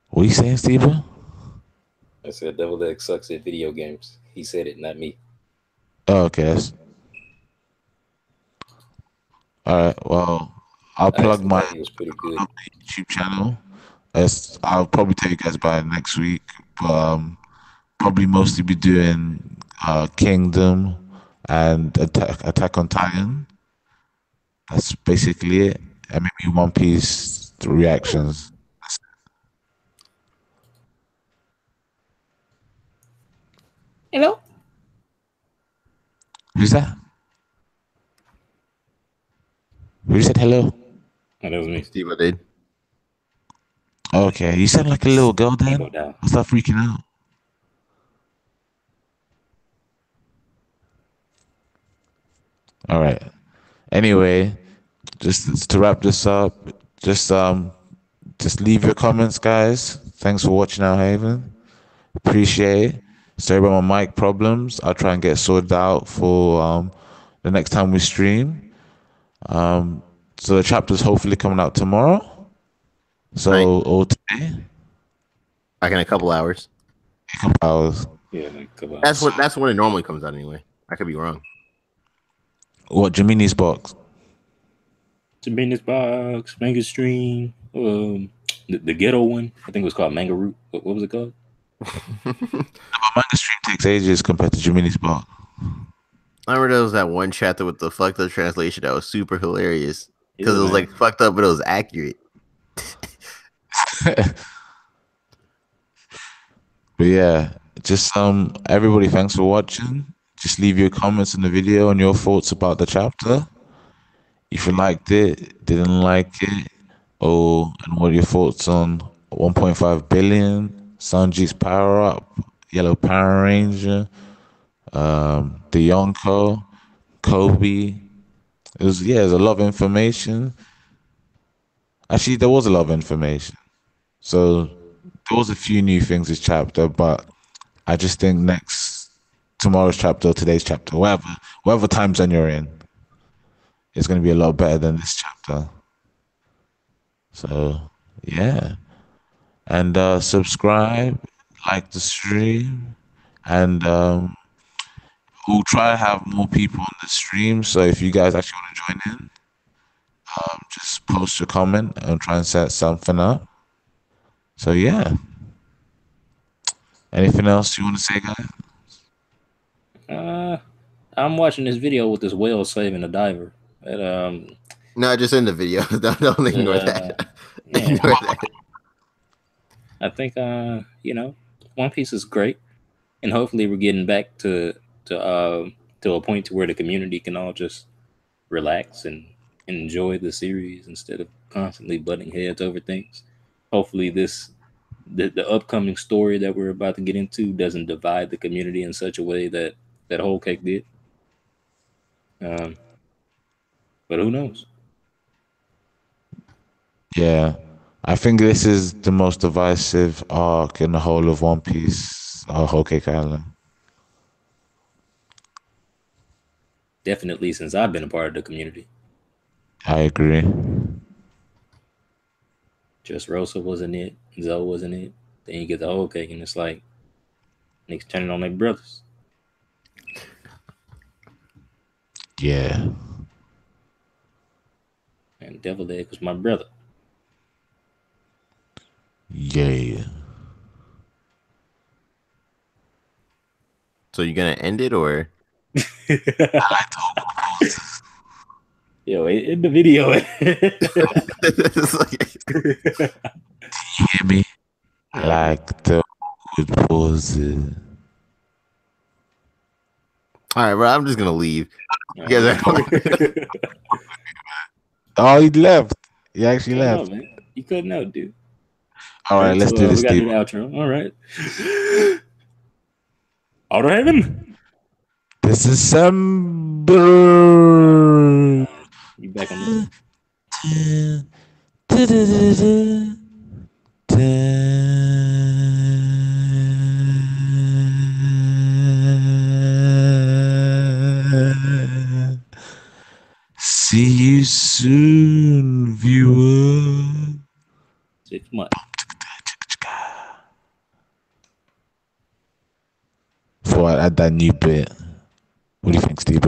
What are you saying, Steven? I said Devil X sucks at video games. He said it, not me. Oh, okay. All right. Well, I'll plug my He was pretty good. YouTube channel. I'll probably tell you guys about it next week, but probably mostly be doing Kingdom and Attack on Titan. That's basically it. And maybe One Piece reactions. Hello? Who's that? Who said hello? Oh, that was me. Steve, I did. Okay, you sound like a little girl then. Go down. I start freaking out. All right. Anyway, just to wrap this up, just leave your comments, guys. Thanks for watching Our Haven. Appreciate it. Sorry about my mic problems. I'll try and get sorted out for the next time we stream. So the chapter's hopefully coming out tomorrow. So Right. or today, Like in a couple hours. a couple hours. Yeah, like a couple That's when it normally comes out anyway. I could be wrong. What Gemini's box? Tremendous Box, Manga Stream, the ghetto one. I think it was called Manga Root. What was it called? Manga stream takes ages compared to Gemini's box. I remember there was that one chapter with the fucked up translation that was super hilarious because Yeah, it was man. like fucked up, but it was accurate. But yeah, just everybody, thanks for watching. Just leave your comments in the video and your thoughts about the chapter. If you liked it, didn't like it, and what are your thoughts on 1.5 billion, Sanji's Power Up, Yellow Power Ranger, the Yonko, Kobe. There's a lot of information. Actually, there was a lot of information. So there was a few new things this chapter, but I just think tomorrow's chapter, or today's chapter, whatever time zone you're in, it's going to be a lot better than this chapter. So yeah, and subscribe, like the stream, and we'll try to have more people on the stream. So if you guys actually want to join in, just post your comment and try and set something up. So yeah. Anything else you want to say, guys? I'm watching this video with this whale saving a diver. That No, just in the video. Don't ignore uh, that. yeah. Ignore that. I think One Piece is great, and hopefully we're getting back to a point to where the community can all just relax and enjoy the series instead of constantly butting heads over things. Hopefully the upcoming story that we're about to get into doesn't divide the community in such a way that Whole Cake did. Um, but who knows? Yeah. I think this is the most divisive arc in the whole of One Piece, Whole Cake Island. Definitely since I've been a part of the community. I agree. Just Rosa wasn't it. Zoe wasn't it. Then you get the Whole Cake, and it's like niggas turning on their brothers. Yeah. And Devil Egg was my brother. Yeah. So you gonna end it or? Yo, in the video. It's like- You hear me? I like the good poses. All right, bro. I'm just gonna leave. You guys are- Oh, he left. He actually Cutting out, left. man. You cutting out, dude. All right, let's do We this, got to do Steve. the outro. All right. Outer Heaven. December. You back on See you soon, viewer. 6 months. Before I add that new bit, what do you think, Steve?